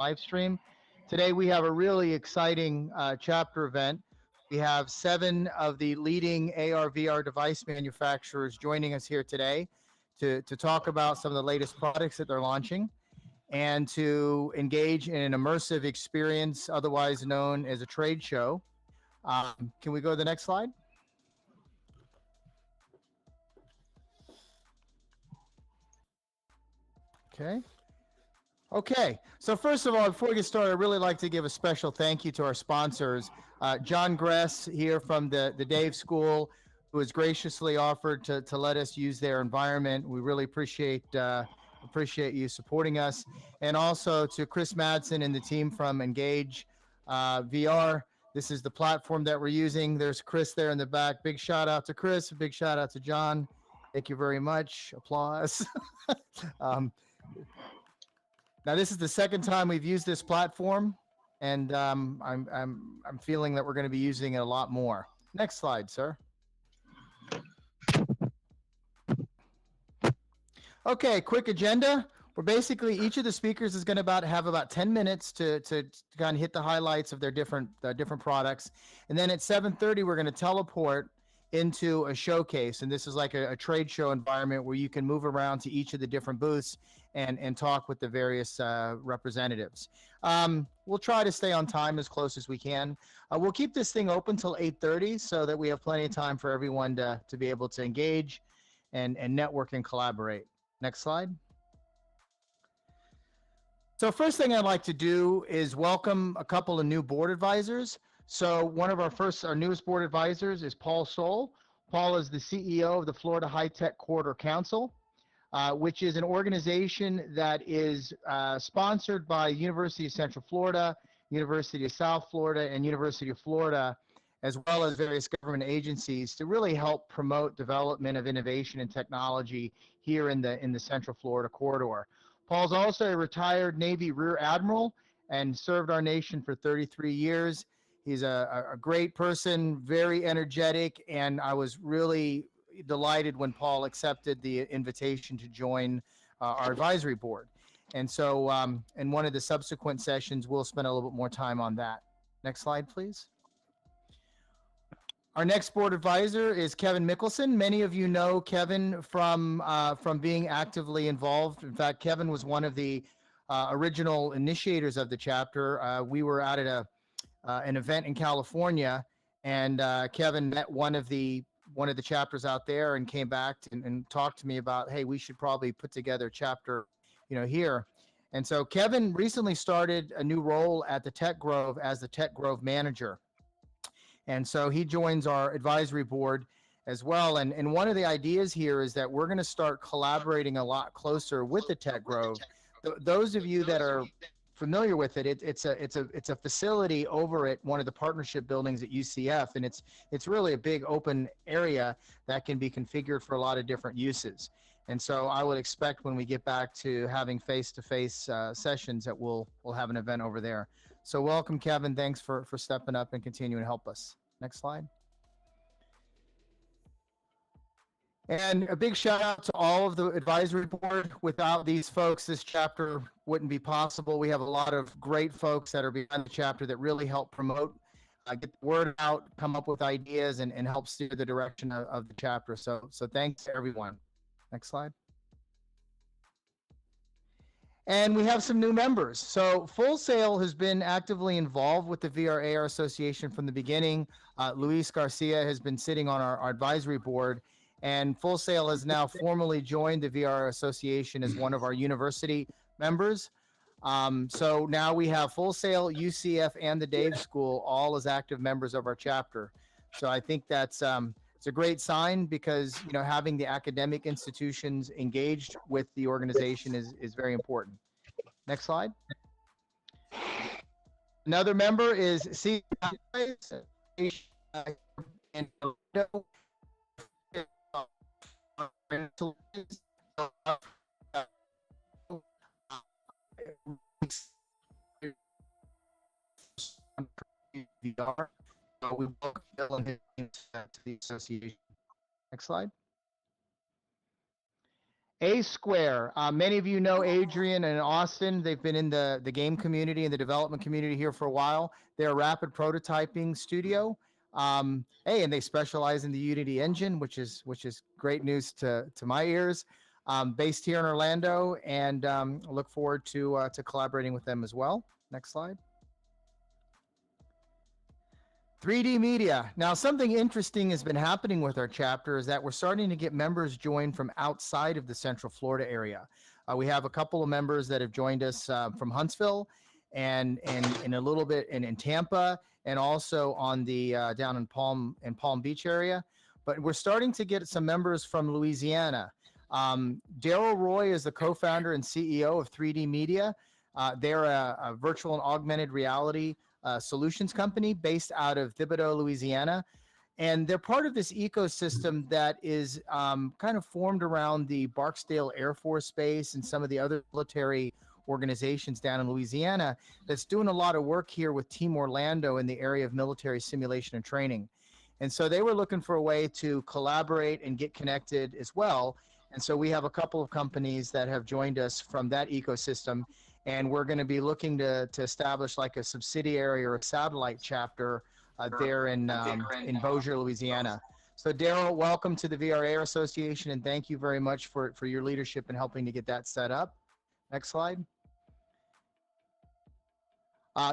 live stream. Today we have a really exciting chapter event. We have 7 of the leading AR/VR device manufacturers joining us here today to talk about some of the latest products that they're launching and to engage in an immersive experience, otherwise known as a trade show. Can we go to the next slide? Okay. So first of all, before we get started, I'd really like to give a special thank you to our sponsors. John Gress here from the Dave School, who has graciously offered to let us use their environment. We really appreciate you supporting us. And also to Chris Madsen and the team from Engage VR. This is the platform that we're using. There's Chris there in the back. Big shout out to Chris. Big shout out to John. Thank you very much. Applause. Now, this is the second time we've used this platform, and I'm feeling that we're going to be using it a lot more. Next slide, sir. Okay, quick agenda. We're basically, each of the speakers is going to have about 10 minutes to kind of hit the highlights of their different products. And then at 7:30, we're going to teleport into a showcase, and this is like a trade show environment where you can move around to each of the different booths and talk with the various representatives. We'll try to stay on time as close as we can. We'll keep this thing open till 8:30 so that we have plenty of time for everyone to be able to engage and network and collaborate. Next slide. So first thing I'd like to do is welcome a couple of new board advisors. So one of our newest board advisors is Paul Soll. Paul is the CEO of the Florida High Tech Corridor Council, which is an organization that is sponsored by University of Central Florida, University of South Florida, and University of Florida, as well as various government agencies to really help promote development of innovation and technology here in the Central Florida corridor. Paul's also a retired Navy Rear Admiral and served our nation for 33 years. He's a great person, very energetic, and I was really delighted when Paul accepted the invitation to join our advisory board. And so in one of the subsequent sessions, we'll spend a little bit more time on that. Next slide, please. Our next board advisor is Kevin Mickelson. Many of you know Kevin from being actively involved. In fact, Kevin was one of the original initiators of the chapter. We were out at an event in California, and Kevin met one of the chapters out there and came back and talked to me about, hey, we should probably put together a chapter, here. And so Kevin recently started a new role at the Tech Grove as the Tech Grove manager. And so he joins our advisory board as well. And one of the ideas here is that we're going to start collaborating a lot closer with the Tech Grove. Those of you that are familiar with it, it's a facility over at one of the partnership buildings at UCF, and it's really a big open area that can be configured for a lot of different uses. And so I would expect when we get back to having face-to-face sessions that we'll have an event over there. So welcome, Kevin. Thanks for stepping up and continuing to help us. Next slide. And a big shout out to all of the advisory board. Without these folks, this chapter wouldn't be possible. We have a lot of great folks that are behind the chapter that really help promote, get the word out, come up with ideas, and help steer the direction of the chapter. So thanks to everyone. Next slide. And we have some new members. So Full Sail has been actively involved with the VR AR Association from the beginning. Luis Garcia has been sitting on our advisory board. And Full Sail has now formally joined the VR Association as one of our university members. So now we have Full Sail, UCF, and the Dave School all as active members of our chapter. So I think that's it's a great sign because having the academic institutions engaged with the organization is very important. Next slide. Another member is C. and VR. We welcome Bill and his team to the association. Next slide. A Square. Many of you know Adrian and Austin. They've been in the game community and the development community here for a while. They're a rapid prototyping studio. Hey, and they specialize in the Unity engine, which is great news to my ears. Based here in Orlando, and look forward to collaborating with them as well. Next slide. 3D Media. Now, something interesting has been happening with our chapter is that we're starting to get members join from outside of the Central Florida area. We have a couple of members that have joined us from Huntsville and a little bit in Tampa, and also on the down in Palm Beach area. But we're starting to get some members from Louisiana. Daryl Roy is the co-founder and CEO of 3D Media. They're a virtual and augmented reality solutions company based out of Thibodaux, Louisiana. And they're part of this ecosystem that is kind of formed around the Barksdale Air Force Base and some of the other military organizations down in Louisiana that's doing a lot of work here with Team Orlando in the area of military simulation and training. And so they were looking for a way to collaborate and get connected as well. And so we have a couple of companies that have joined us from that ecosystem. And we're going to be looking to establish like a subsidiary or a satellite chapter there in Bossier, Louisiana. So Daryl, welcome to the VRA Association, and thank you very much for your leadership in helping to get that set up. Next slide.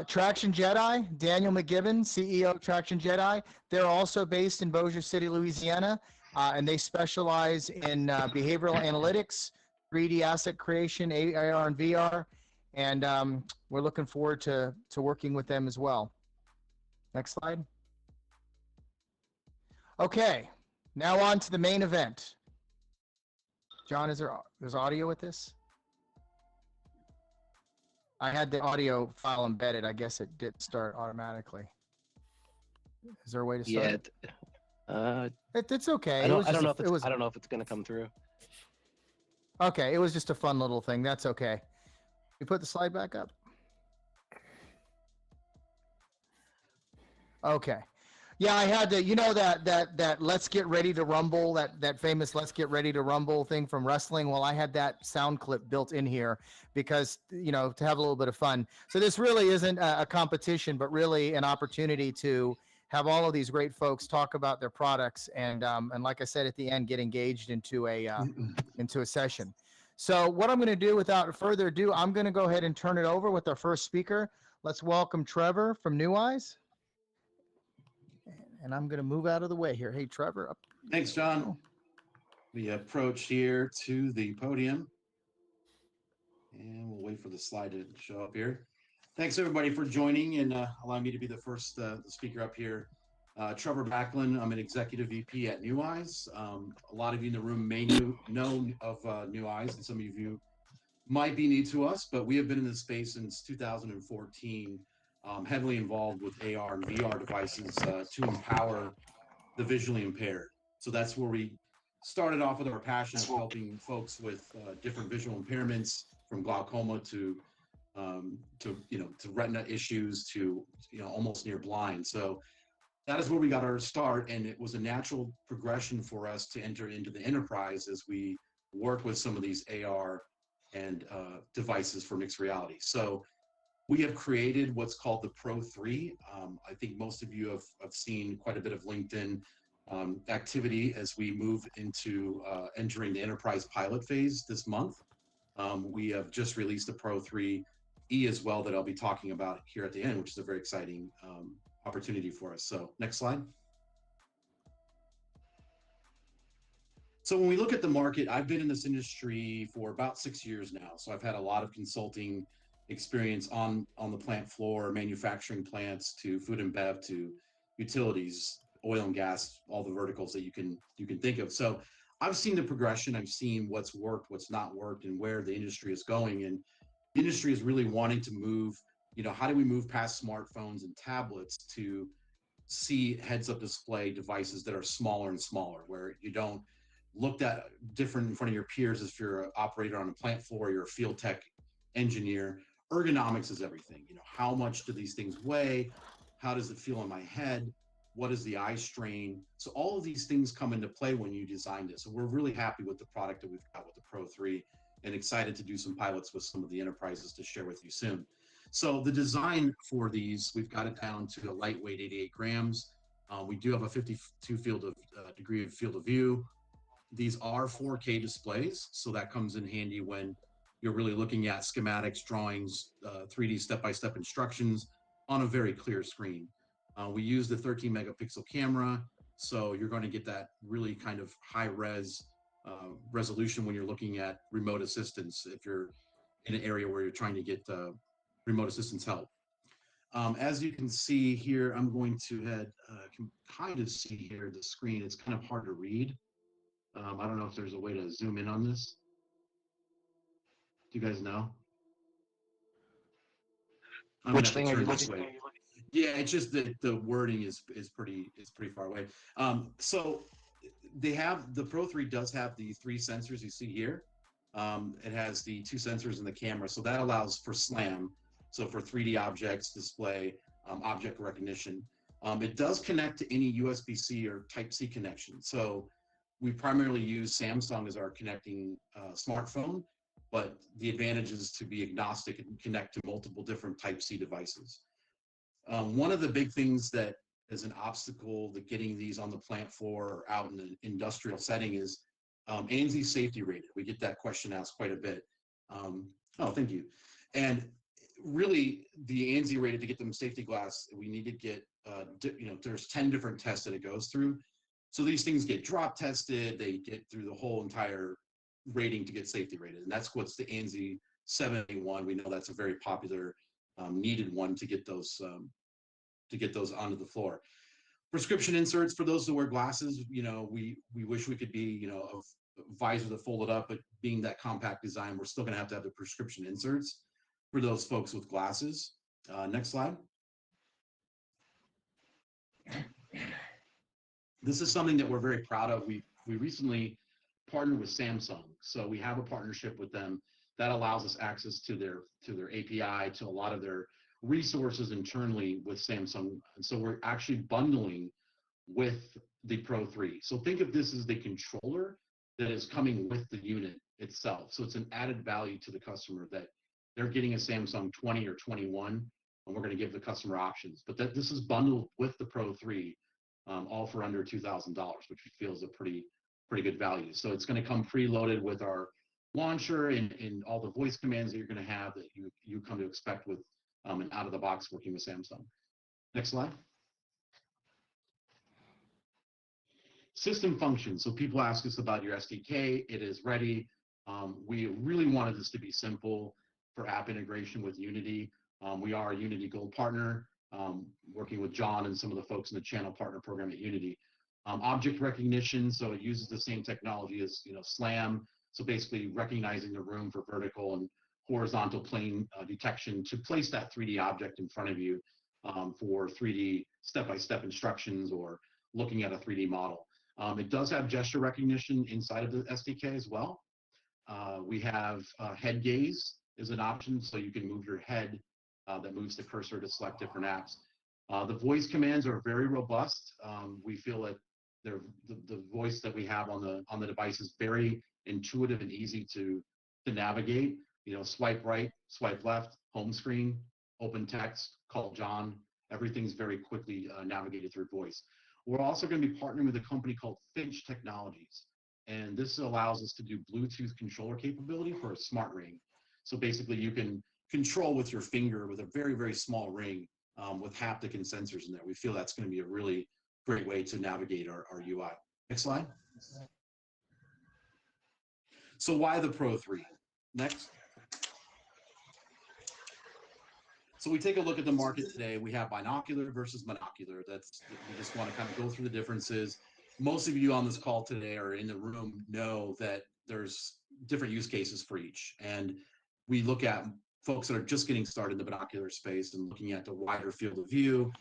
Traction Jedi, Daniel McGibbon, CEO of Traction Jedi. They're also based in Bossier City, Louisiana, and they specialize in behavioral analytics, 3D asset creation, AR and VR. And we're looking forward to working with them as well. Next slide. Okay, now on to the main event. John, there's audio with this? I had the audio file embedded. I guess it did start automatically. Is there a way to start? Yeah. It's okay. I don't know if it's going to come through. Okay, it was just a fun little thing. That's okay. You put the slide back up. Okay. Yeah, I had to, you know, that let's get ready to rumble, that famous let's get ready to rumble thing from wrestling. Well, I had that sound clip built in here because, you know, to have a little bit of fun. So this really isn't a competition, but really an opportunity to have all of these great folks talk about their products and like I said at the end, get engaged into a session. So what I'm going to do without further ado, I'm going to go ahead and turn it over with our first speaker. Let's welcome Trevor from New Eyes. And I'm going to move out of the way here. Hey, Trevor. Up. Thanks, John. We approach here to the podium. And we'll wait for the slide to show up here. Thanks, everybody, for joining and allowing me to be the first speaker up here. Trevor Backlund, I'm an executive VP at New Eyes. A lot of you in the room may know of New Eyes, and some of you might be new to us, but we have been in this space since 2014, heavily involved with AR and VR devices to empower the visually impaired. So that's where we started off with our passion of helping folks with different visual impairments, from glaucoma to retina issues to almost near blind. So that is where we got our start, and it was a natural progression for us to enter into the enterprise as we work with some of these AR and devices for mixed reality. So we have created what's called the Pro 3. I think most of you have seen quite a bit of LinkedIn activity as we move into entering the enterprise pilot phase this month. We have just released the Pro 3E as well that I'll be talking about here at the end, which is a very exciting opportunity for us. So next slide. So when we look at the market, I've been in this industry for about 6 years now. So I've had a lot of consulting experience on the plant floor, manufacturing plants, to food and bev, to utilities, oil and gas, all the verticals that you can think of. So I've seen the progression. I've seen what's worked, what's not worked, and where the industry is going. And the industry is really wanting to move, how do we move past smartphones and tablets to see heads-up display devices that are smaller and smaller, where you don't look at different in front of your peers if you're an operator on a plant floor, you're a field tech engineer. Ergonomics is everything. How much do these things weigh? How does it feel in my head? what is the eye strain? So all of these things come into play when you design this. So we're really happy with the product that we've got with the Pro 3 and excited to do some pilots with some of the enterprises to share with you soon. So the design for these, we've got it down to a lightweight 88 grams. We do have a 52 degree of field of view. These are 4K displays, so that comes in handy when you're really looking at schematics, drawings, 3D step-by-step instructions on a very clear screen. We use the 13 megapixel camera, so you're going to get that really kind of high resolution when you're looking at remote assistance if you're in an area where you're trying to get remote assistance help. As you can see here, I'm going to can kind of see here the screen. It's kind of hard to read. I don't know if there's a way to zoom in on this. Do you guys know? Which thing are you looking at? Yeah, it's just that the wording is pretty far away. So they have, the Pro 3 does have the 3 sensors you see here. It has the 2 sensors in the camera, so that allows for SLAM, so for 3D objects, display, object recognition. It does connect to any USB-C or Type-C connection. So we primarily use Samsung as our connecting smartphone, but the advantage is to be agnostic and connect to multiple different Type-C devices. One of the big things that is an obstacle to getting these on the plant floor or out in an industrial setting is ANSI safety rated. We get that question asked quite a bit. Oh, thank you. And really, the ANSI rated, to get them safety glass, we need to get, there's 10 different tests that it goes through. So these things get drop tested, they get through the whole entire rating to get safety rated. And that's what's the ANSI 71. We know that's a very popular needed one to get those onto the floor. Prescription inserts for those that wear glasses, we wish we could be, a visor that folded up, but being that compact design, we're still going to have the prescription inserts for those folks with glasses. Next slide. This is something that we're very proud of. We recently partnered with Samsung, so we have a partnership with them that allows us access to their API, to a lot of their resources internally with Samsung. And so we're actually bundling with the Pro 3. So think of this as the controller that is coming with the unit itself. So it's an added value to the customer that they're getting a Samsung 20 or 21, and we're going to give the customer options. But this is bundled with the Pro 3, all for under $2,000, which we feel is a pretty good value. So it's going to come preloaded with our launcher and all the voice commands that you're going to have that you come to expect with an out of the box working with Samsung. Next slide. System function. So people ask us about your SDK. It is ready. We really wanted this to be simple for app integration with Unity. We are a Unity Gold partner, working with John and some of the folks in the channel partner program at Unity. Object recognition, so it uses the same technology as SLAM. So basically recognizing the room for vertical and horizontal plane detection to place that 3D object in front of you for 3D step-by-step instructions or looking at a 3D model. It does have gesture recognition inside of the SDK as well. We have head gaze is an option, so you can move your head that moves the cursor to select different apps. The voice commands are very robust. We feel that the voice that we have on the device is very intuitive and easy to navigate. Swipe right, swipe left, home screen, open text, call John. Everything's very quickly navigated through voice. We're also going to be partnering with a company called Finch Technologies, and this allows us to do Bluetooth controller capability for a smart ring. So basically, you can control with your finger with a very, very small ring with haptic and sensors in there. We feel that's going to be a really great way to navigate our UI. Next slide. So why the Pro 3? Next. So we take a look at the market today. We have binocular versus monocular. We just want to kind of go through the differences. Most of you on this call today or in the room know that there's different use cases for each. And we look at folks that are just getting started in the binocular space and looking at the wider field of view,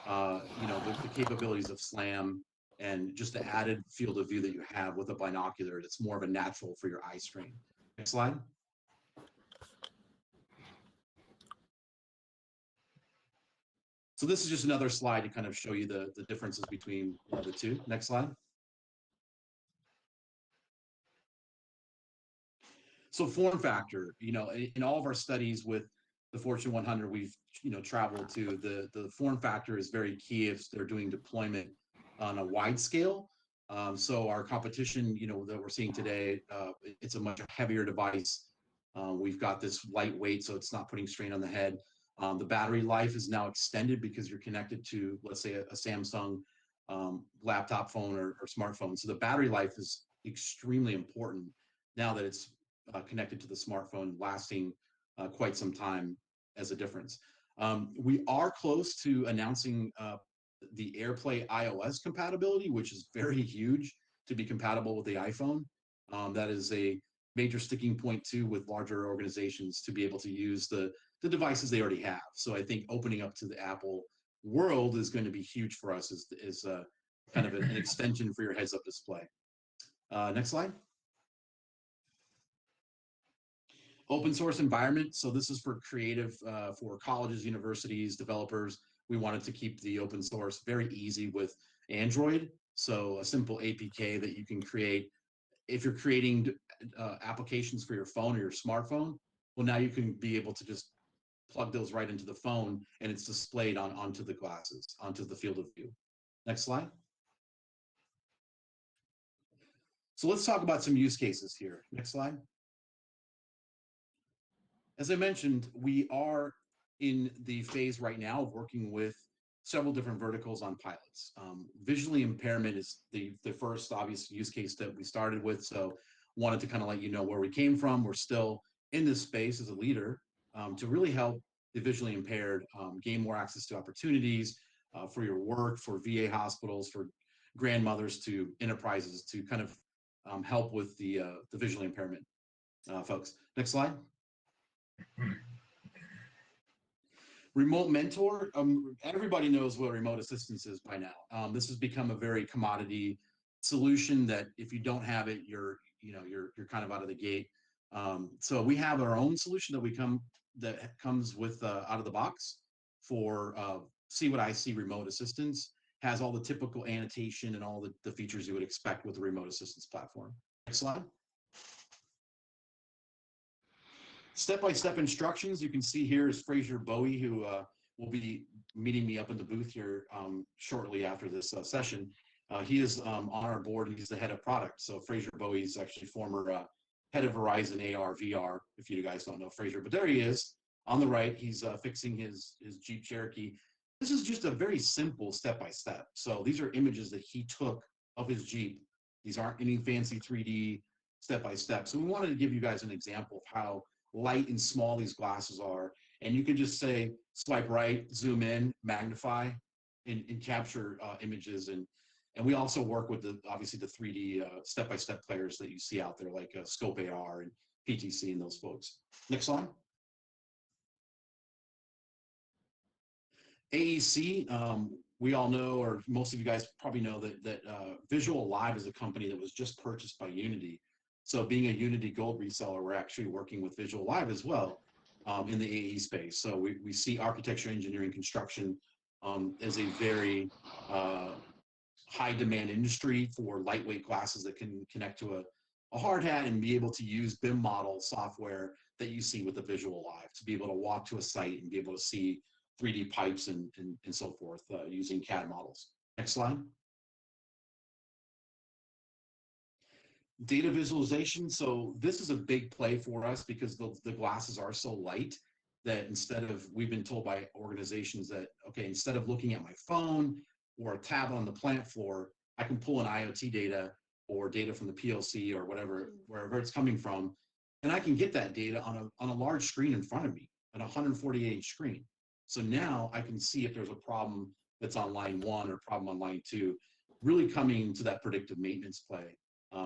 the capabilities of SLAM and just the added field of view that you have with a binocular. It's more of a natural for your eye strain. Next slide. So this is just another slide to kind of show you the differences between the two. Next slide. So form factor, in all of our studies with the Fortune 100, we've traveled to the form factor is very key if they're doing deployment on a wide scale. So our competition, that we're seeing today, it's a much heavier device. We've got this lightweight, so it's not putting strain on the head. The battery life is now extended because you're connected to, let's say, a Samsung laptop phone or smartphone. So the battery life is extremely important now that it's connected to the smartphone, lasting quite some time as a difference. We are close to announcing the AirPlay iOS compatibility, which is very huge to be compatible with the iPhone. That is a major sticking point too with larger organizations to be able to use the devices they already have. So I think opening up to the Apple world is going to be huge for us as kind of an extension for your heads-up display. Next slide. Open source environment. So this is for creative, for colleges, universities, developers. We wanted to keep the open source very easy with Android. So a simple APK that you can create. If you're creating applications for your phone or your smartphone, well, now you can be able to just plug those right into the phone and it's displayed onto the glasses, onto the field of view. Next slide. So let's talk about some use cases here. Next slide. As I mentioned, we are in the phase right now of working with several different verticals on pilots. Visually impairment is the first obvious use case that we started with, so wanted to kind of let you know where we came from. We're still in this space as a leader to really help the visually impaired gain more access to opportunities for your work, for VA hospitals, for grandmothers, to enterprises, to kind of help with the visually impairment folks. Next slide. Remote mentor. Everybody knows what remote assistance is by now. This has become a very commodity solution that if you don't have it, you're kind of out of the gate. So we have our own solution that comes with out of the box for See What I See remote assistance. Has all the typical annotation and all the features you would expect with a remote assistance platform. Next slide. Step-by-step instructions you can see here is Fraser Bowie, who will be meeting me up in the booth here shortly after this session. He is on our board and he's the head of product. So Fraser Bowie is actually former head of Verizon AR VR, if you guys don't know Fraser, but there he is on the right. He's fixing his Jeep Cherokee. This is just a very simple step-by-step. So these are images that he took of his Jeep. These aren't any fancy 3D step-by-step. So we wanted to give you guys an example of how light and small these glasses are. And you can just say, swipe right, zoom in, magnify, and capture images. And we also work with obviously the 3D step-by-step players that you see out there, like Scope AR and PTC and those folks. Next slide. AEC, we all know, or most of you guys probably know that Visual Live is a company that was just purchased by Unity. So being a Unity Gold reseller, we're actually working with Visual Live as well in the AE space. So we see architecture, engineering, construction as a very high demand industry for lightweight glasses that can connect to a hard hat and be able to use BIM model software that you see with the Visual Live to be able to walk to a site and be able to see 3D pipes and so forth using CAD models. Next slide. Data visualization. So this is a big play for us because the glasses are so light that we've been told by organizations that, okay, instead of looking at my phone or a tab on the plant floor, I can pull an IoT data or data from the PLC or wherever it's coming from, and I can get that data on a large screen in front of me, an 148-inch screen. So now I can see if there's a problem that's on line 1 or problem on line 2, really coming to that predictive maintenance play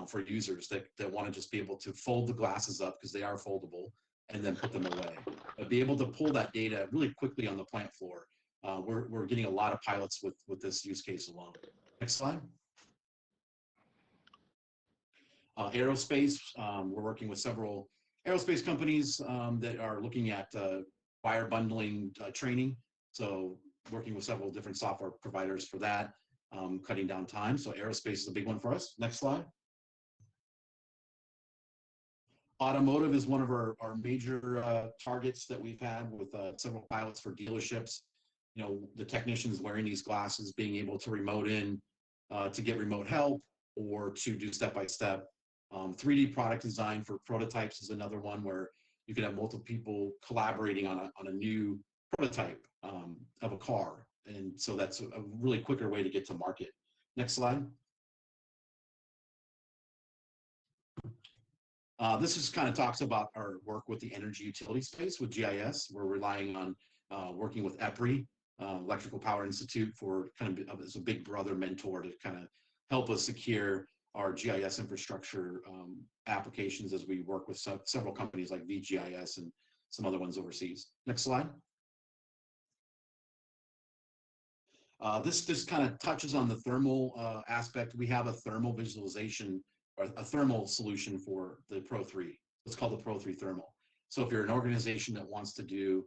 for users that want to just be able to fold the glasses up because they are foldable and then put them away. But be able to pull that data really quickly on the plant floor. We're getting a lot of pilots with this use case alone. Next slide. Aerospace, we're working with several aerospace companies that are looking at wire bundling training. So working with several different software providers for that, cutting down time. So aerospace is a big one for us. Next slide. Automotive is one of our major targets that we've had with several pilots for dealerships. You know, the technicians wearing these glasses, being able to remote in to get remote help or to do step-by-step. 3D product design for prototypes is another one where you can have multiple people collaborating on a new prototype of a car. And so that's a really quicker way to get to market. Next slide. This just kind of talks about our work with the energy utility space with GIS. We're relying on working with EPRI, Electrical Power Institute, for kind of as a big brother mentor to kind of help us secure our GIS infrastructure applications as we work with several companies like VGIS and some other ones overseas. Next slide. This kind of touches on the thermal aspect. We have a thermal visualization or a thermal solution for the Pro 3. It's called the Pro 3 Thermal. So if you're an organization that wants to do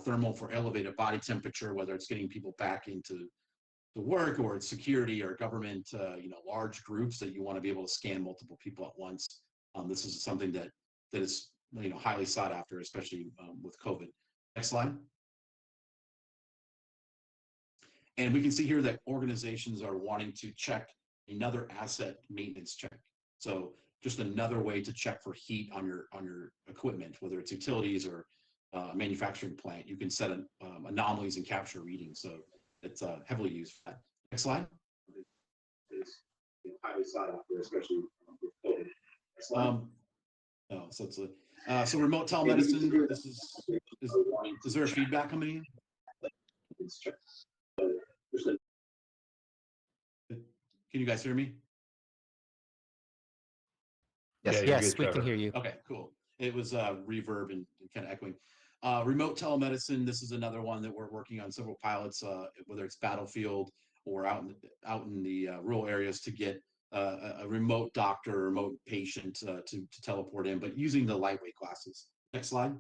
thermal for elevated body temperature, whether it's getting people back into the work or it's security or government, you know, large groups that you want to be able to scan multiple people at once, this is something that is, you know, highly sought after, especially with COVID. Next slide. And we can see here that organizations are wanting to check another asset maintenance check. So just another way to check for heat on your equipment, whether it's utilities or a manufacturing plant. You can set anomalies and capture readings. So it's heavily used for that. Next slide. It's highly sought after, especially with COVID. Next slide. So remote telemedicine. Is there a feedback coming in? Can you guys hear me? Yes, Yeah, yes, we can hear you. Okay, cool. It was reverb and kind of echoing. Remote telemedicine. This is another one that we're working on several pilots, whether it's battlefield or out in the rural areas, to get a remote doctor or remote patient to teleport in, but using the lightweight glasses. Next slide.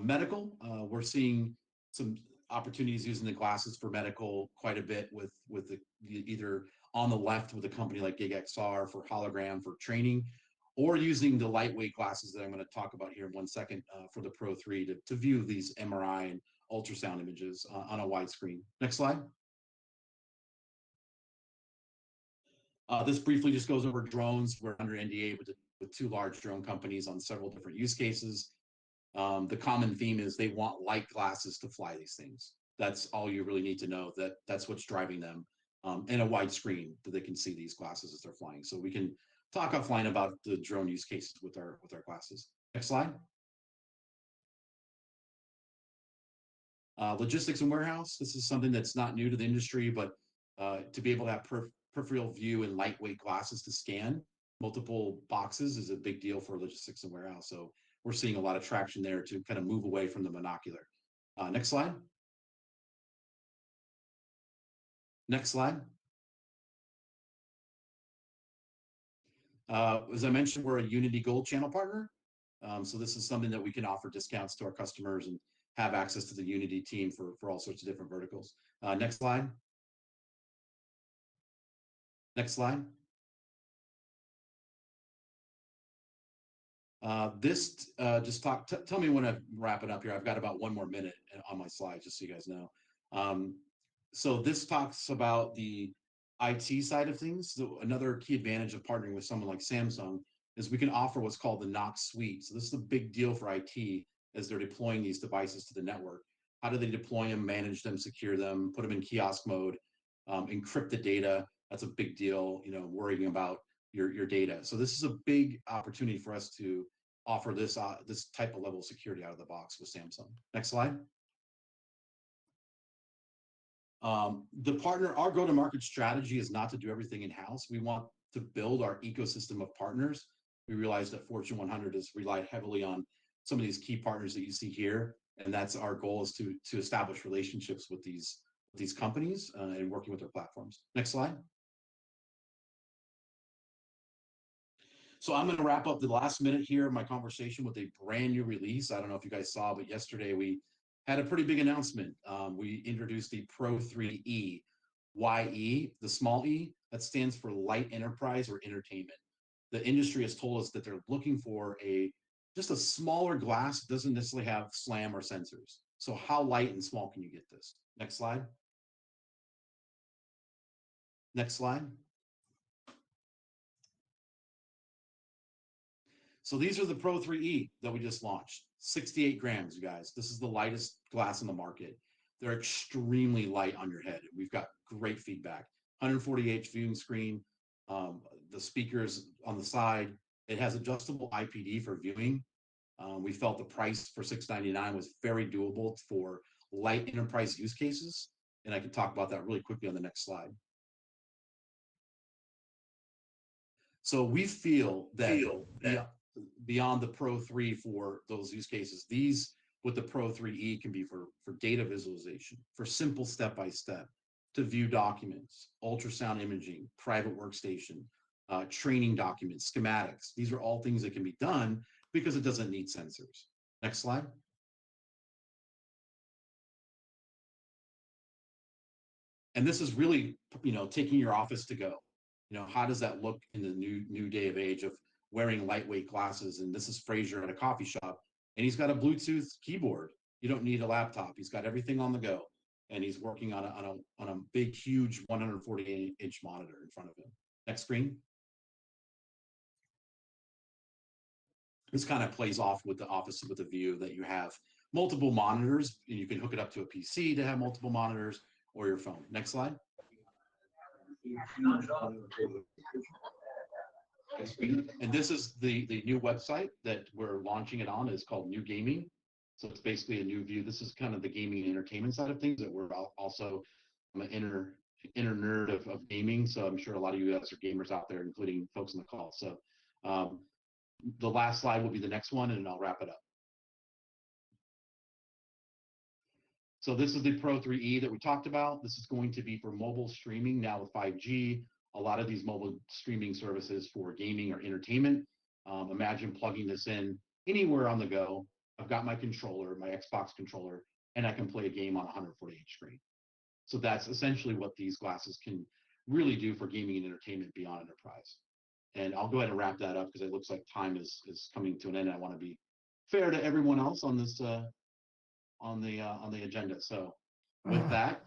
Medical. We're seeing some opportunities using the glasses for medical quite a bit with either on the left with a company like GigXR for hologram for training, or using the lightweight glasses that I'm going to talk about here in 1 second for the Pro 3 to view these MRI and ultrasound images on a wide screen. Next slide. This briefly just goes over drones. We're under NDA with 2 large drone companies on several different use cases. The common theme is they want light glasses to fly these things. That's all you really need to know. That's what's driving them, and a wide screen that they can see these glasses as they're flying. So we can talk offline about the drone use cases with our glasses. Next slide. Logistics and warehouse. This is something that's not new to the industry, but to be able to have peripheral view and lightweight glasses to scan multiple boxes is a big deal for logistics and warehouse. So we're seeing a lot of traction there to kind of move away from the monocular. Next slide. Next slide. As I mentioned, we're a Unity Gold channel partner. So this is something that we can offer discounts to our customers and have access to the Unity team for all sorts of different verticals. Next slide. Next slide. Tell me when I wrap it up here. I've got about 1 more minute on my slide, just so you guys know. So this talks about the IT side of things. So another key advantage of partnering with someone like Samsung is we can offer what's called the Knox Suite. So this is a big deal for IT as they're deploying these devices to the network. How do they deploy them, manage them, secure them, put them in kiosk mode, encrypt the data? That's a big deal, you know, worrying about your data. So this is a big opportunity for us to offer this type of level of security out of the box with Samsung. Next slide. Our go-to-market strategy is not to do everything in-house. We want to build our ecosystem of partners. We realize that Fortune 100 has relied heavily on some of these key partners that you see here, and that's our goal, is to establish relationships with these companies and working with their platforms. Next slide. So I'm going to wrap up the last minute here of my conversation with a brand new release. I don't know if you guys saw, but yesterday we had a pretty big announcement. We introduced the Pro 3E. YE, the small e, that stands for light enterprise or entertainment. The industry has told us that they're looking for just a smaller glass, doesn't necessarily have SLAM or sensors. So how light and small can you get this? Next slide. Next slide. So these are the Pro 3E that we just launched. 68 grams, you guys. This is the lightest glass on the market. They're extremely light on your head. We've got great feedback. 140H viewing screen, the speakers on the side. It has adjustable IPD for viewing. We felt the price for $699 was very doable for light enterprise use cases. And I can talk about that really quickly on the next slide. So we feel that beyond the Pro 3 for those use cases, these with the Pro 3E can be for data visualization, for simple step-by-step, to view documents, ultrasound imaging, private workstation, training documents, schematics. These are all things that can be done because it doesn't need sensors. Next slide. And this is really, taking your office to go. How does that look in the new day of age of wearing lightweight glasses? And this is Fraser at a coffee shop, and he's got a Bluetooth keyboard. You don't need a laptop. He's got everything on the go, and he's working on a big, huge 148-inch monitor in front of him. Next screen. This kind of plays off with the office with the view that you have multiple monitors, and you can hook it up to a PC to have multiple monitors or your phone. Next slide. And this is the new website that we're launching it on. It's called New Gaming. So it's basically a new view. This is kind of the gaming and entertainment side of things that we're also, I'm an inner nerd of gaming. So I'm sure a lot of you guys are gamers out there, including folks on the call. So the last slide will be the next one, and I'll wrap it up. So this is the Pro 3E that we talked about. This is going to be for mobile streaming now with 5G. A lot of these mobile streaming services for gaming or entertainment. Imagine plugging this in anywhere on the go. I've got my controller, my Xbox controller, and I can play a game on a 140-inch screen. So that's essentially what these glasses can really do for gaming and entertainment beyond enterprise. And I'll go ahead and wrap that up because it looks like time is coming to an end. I want to be fair to everyone else on this on the agenda. So with that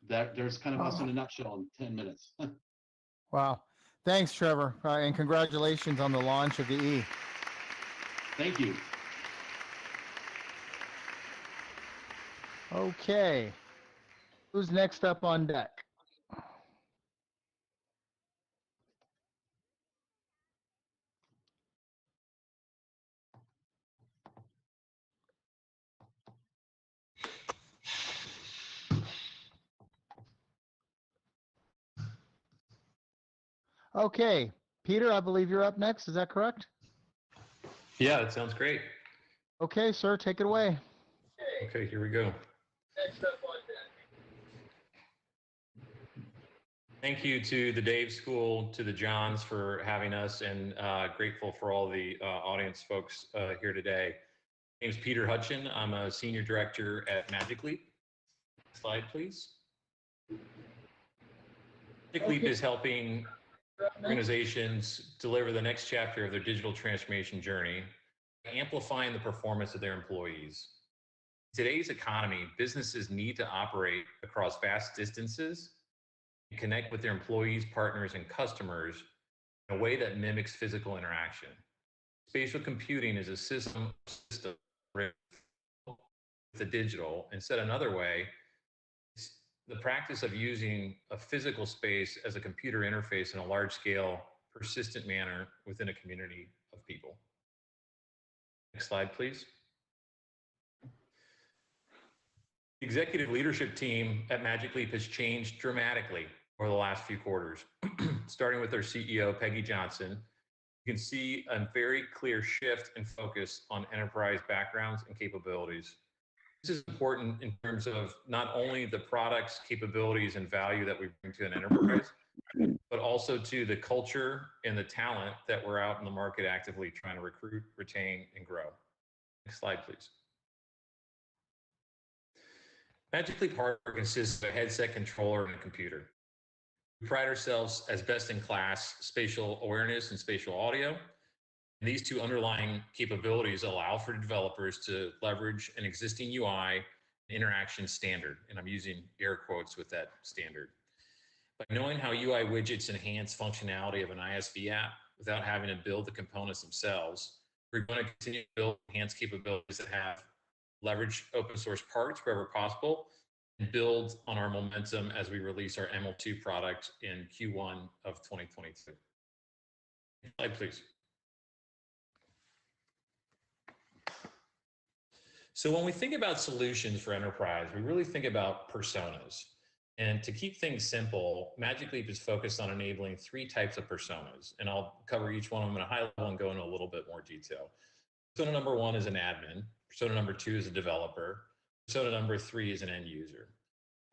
there's kind of us in a nutshell in 10 minutes. Wow. Thanks, Trevor. And congratulations on the launch of the E. Thank you. Okay. Who's next up on deck? Okay. Peter, I believe you're up next. Is that correct? Yeah, that sounds great. Okay, sir, take it away. Okay, here we go. Thank you to the Dave School, to the Johns for having us, and grateful for all the audience folks here today. My name is Peter Hutchin. I'm a Senior Director at Magic Leap. Slide, please. Magic Leap is helping organizations deliver the next chapter of their digital transformation journey, amplifying the performance of their employees. In today's economy, businesses need to operate across vast distances and connect with their employees, partners, and customers in a way that mimics physical interaction. Spatial computing is a system with the digital, and said another way, it's the practice of using a physical space as a computer interface in a large-scale, persistent manner within a community of people. Next slide, please. The executive leadership team at Magic Leap has changed dramatically over the last few quarters. Starting with our CEO, Peggy Johnson, you can see a very clear shift in focus on enterprise backgrounds and capabilities. This is important in terms of not only the products, capabilities, and value that we bring to an enterprise, but also to the culture and the talent that we're out in the market actively trying to recruit, retain, and grow. Next slide, please. Magic Leap hardware consists of a headset controller and a computer. We pride ourselves as best in class spatial awareness and spatial audio. And these two underlying capabilities allow for developers to leverage an existing UI interaction standard. And I'm using air quotes with that standard. By knowing how UI widgets enhance functionality of an ISV app without having to build the components themselves, we're going to continue to build enhanced capabilities that have leverage open source parts wherever possible and build on our momentum as we release our ML2 product in Q1 of 2022. Next slide, please. So when we think about solutions for enterprise, we really think about personas. And to keep things simple, Magic Leap is focused on enabling 3 types of personas. And I'll cover each one of them at a high level and go into a little bit more detail. Persona number 1 is an admin. Persona number 2 is a developer. Persona number 3 is an end user.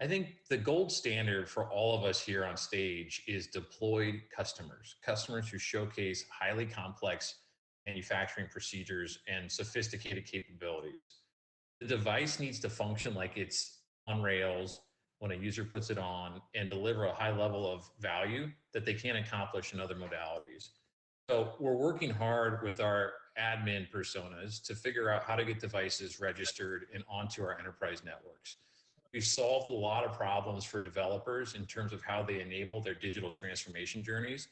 I think the gold standard for all of us here on stage is deployed customers, customers who showcase highly complex manufacturing procedures and sophisticated capabilities. The device needs to function like it's on rails when a user puts it on and deliver a high level of value that they can't accomplish in other modalities. So we're working hard with our admin personas to figure out how to get devices registered and onto our enterprise networks. We've solved a lot of problems for developers in terms of how they enable their digital transformation journeys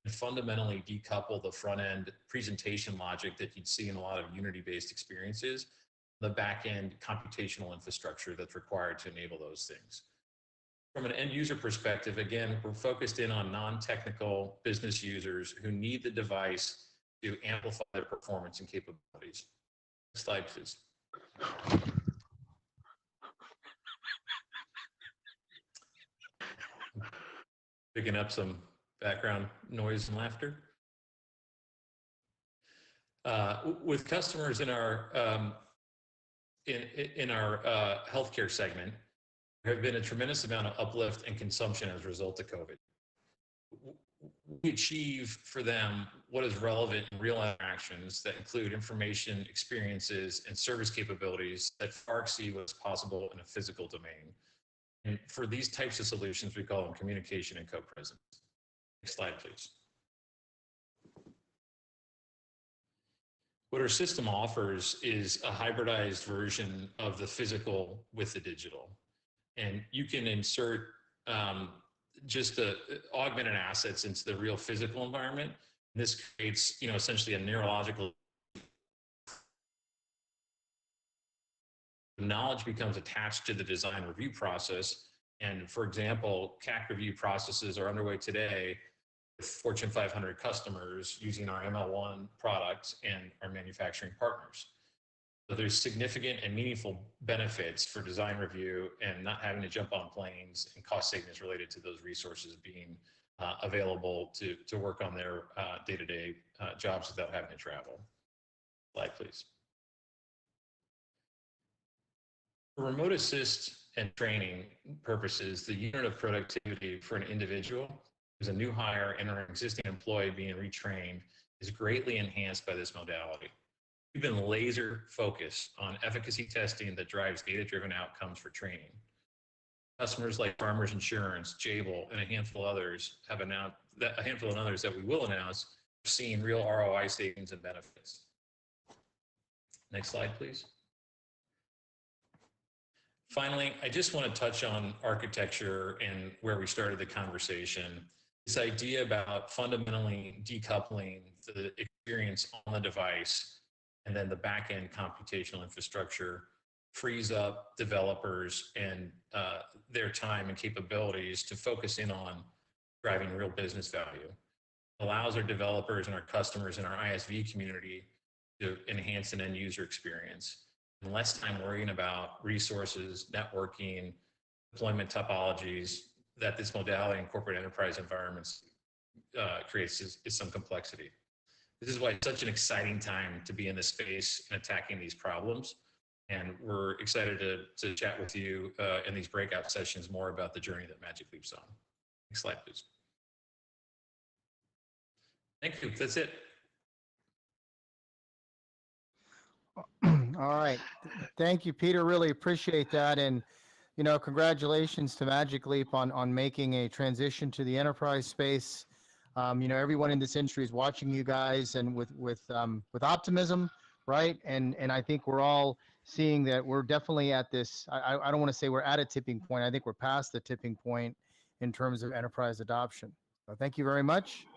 and fundamentally decouple the front-end presentation logic that you'd see in a lot of Unity-based experiences, the back-end computational infrastructure that's required to enable those things. From an end user perspective, again, we're focused in on non-technical business users who need the device to amplify their performance and capabilities. Next slide, please. Picking up some background noise and laughter. With customers in our healthcare segment, there have been a tremendous amount of uplift and consumption as a result of COVID. We achieve for them what is relevant in real interactions that include information, experiences, and service capabilities that far exceed what's possible in a physical domain. And for these types of solutions, we call them communication and co-presence. Next slide, please. What our system offers is a hybridized version of the physical with the digital. And you can insert just the augmented assets into the real physical environment. This creates, essentially a neurological knowledge becomes attached to the design review process. And for example, CAC review processes are underway today with Fortune 500 customers using our ML1 product and our manufacturing partners. So there's significant and meaningful benefits for design review and not having to jump on planes, and cost savings related to those resources being available to work on their day-to-day jobs without having to travel. Slide, please. For remote assist and training purposes, the unit of productivity for an individual who's a new hire and an existing employee being retrained is greatly enhanced by this modality. We've been laser focused on efficacy testing that drives data-driven outcomes for training. Customers like Farmers Insurance, Jabil, and a handful of others have announced that that we will announce are seeing real ROI savings and benefits. Next slide, please. Finally, I just want to touch on architecture and where we started the conversation. This idea about fundamentally decoupling the experience on the device and then the back-end computational infrastructure frees up developers and their time and capabilities to focus in on driving real business value. It allows our developers and our customers in our ISV community to enhance an end user experience. And less time worrying about resources, networking, deployment topologies that this modality in corporate enterprise environments creates is some complexity. This is why it's such an exciting time to be in this space and attacking these problems. And we're excited to chat with you in these breakout sessions more about the journey that Magic Leap's on. Next slide, please. Thank you. That's it. All right. Thank you, Peter. Really appreciate that. And Congratulations to Magic Leap on making a transition to the enterprise space. Everyone in this industry is watching you guys, and with optimism, right? And I think we're all seeing that we're definitely at this. I don't want to say we're at a tipping point. I think we're past the tipping point in terms of enterprise adoption. So thank you very much.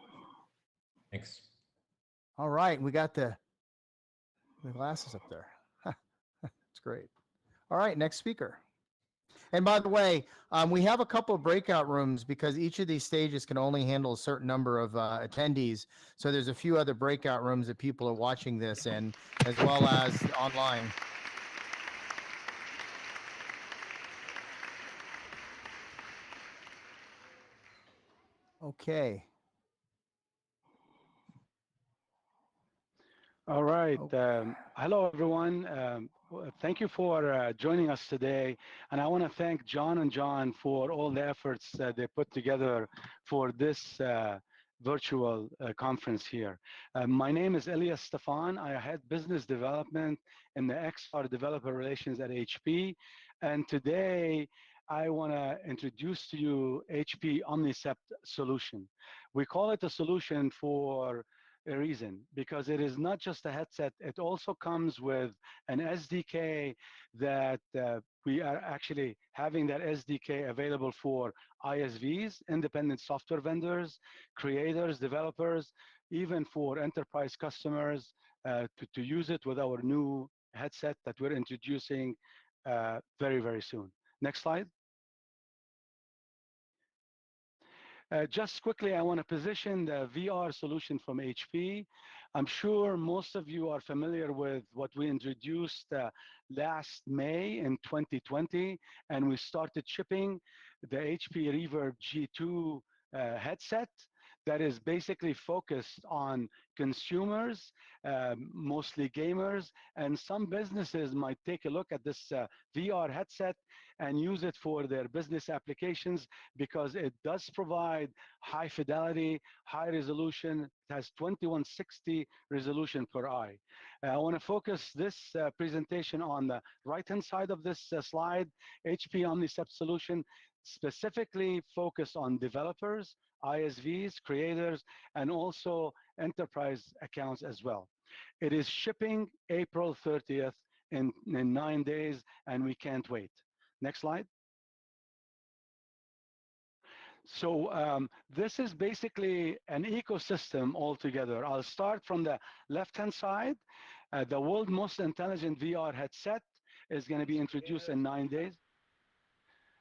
Thanks. All right, we got the glasses up there. It's great. All right, next speaker. And by the way, we have a couple of breakout rooms because each of these stages can only handle a certain number of attendees. So there's a few other breakout rooms that people are watching this in, as well as online. Okay. All right. Hello, everyone. Thank you for joining us today. And I want to thank John and John for all the efforts they put together for this virtual conference here. My name is Elias Stefan. I head business development in the XR developer relations at HP. And today, I want to introduce to you HP Omnicept solution. We call it a solution for a reason, because it is not just a headset, it also comes with an SDK that we are actually having that SDK available for ISVs, independent software vendors, creators, developers, even for enterprise customers to use it with our new headset that we're introducing very, very soon. Next slide. Just quickly, I want to position the VR solution from HP. I'm sure most of you are familiar with what we introduced last May in 2020, and we started shipping the HP Reverb G2 headset that is basically focused on consumers, mostly gamers, and some businesses might take a look at this VR headset and use it for their business applications because it does provide high fidelity, high resolution. It has 2160 resolution per eye. I want to focus this presentation on the right-hand side of this slide. HP Omnicept solution specifically focused on developers, ISVs, creators, and also enterprise accounts as well. It is shipping April 30th in 9 days, and we can't wait. Next slide. So this is basically an ecosystem altogether. I'll start from the left-hand side. The world's most intelligent VR headset is going to be introduced in 9 days.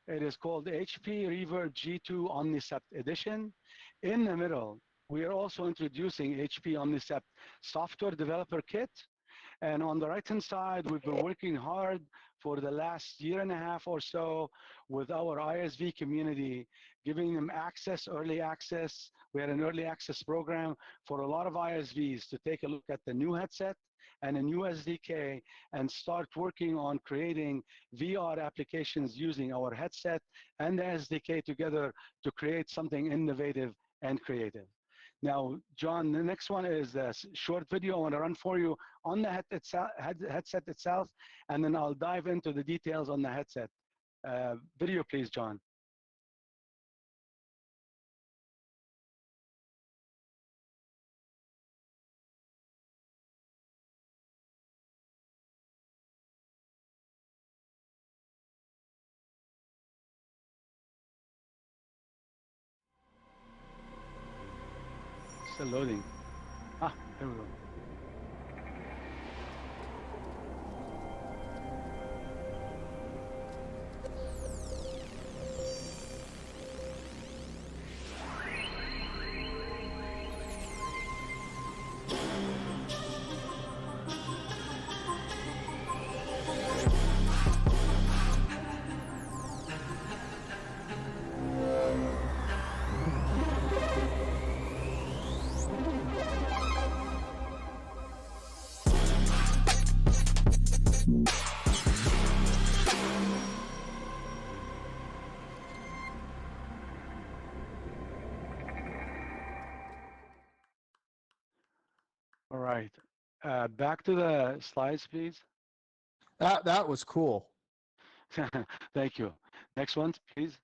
It is called HP Reverb G2 Omnicept Edition. In the middle, we are also introducing HP Omnicept Software Developer Kit. And on the right-hand side, we've been working hard for the last year and a half or so with our ISV community, giving them access, early access. We had an early access program for a lot of ISVs to take a look at the new headset and a new SDK and start working on creating VR applications using our headset and the SDK together to create something innovative and creative. Now, John, the next one is a short video I want to run for you on the headset itself, and then I'll dive into the details on the headset. Video, please, John. Still loading. Ah, there we go. All right. Back to the slides, please. That was cool. Thank you. Next one, please.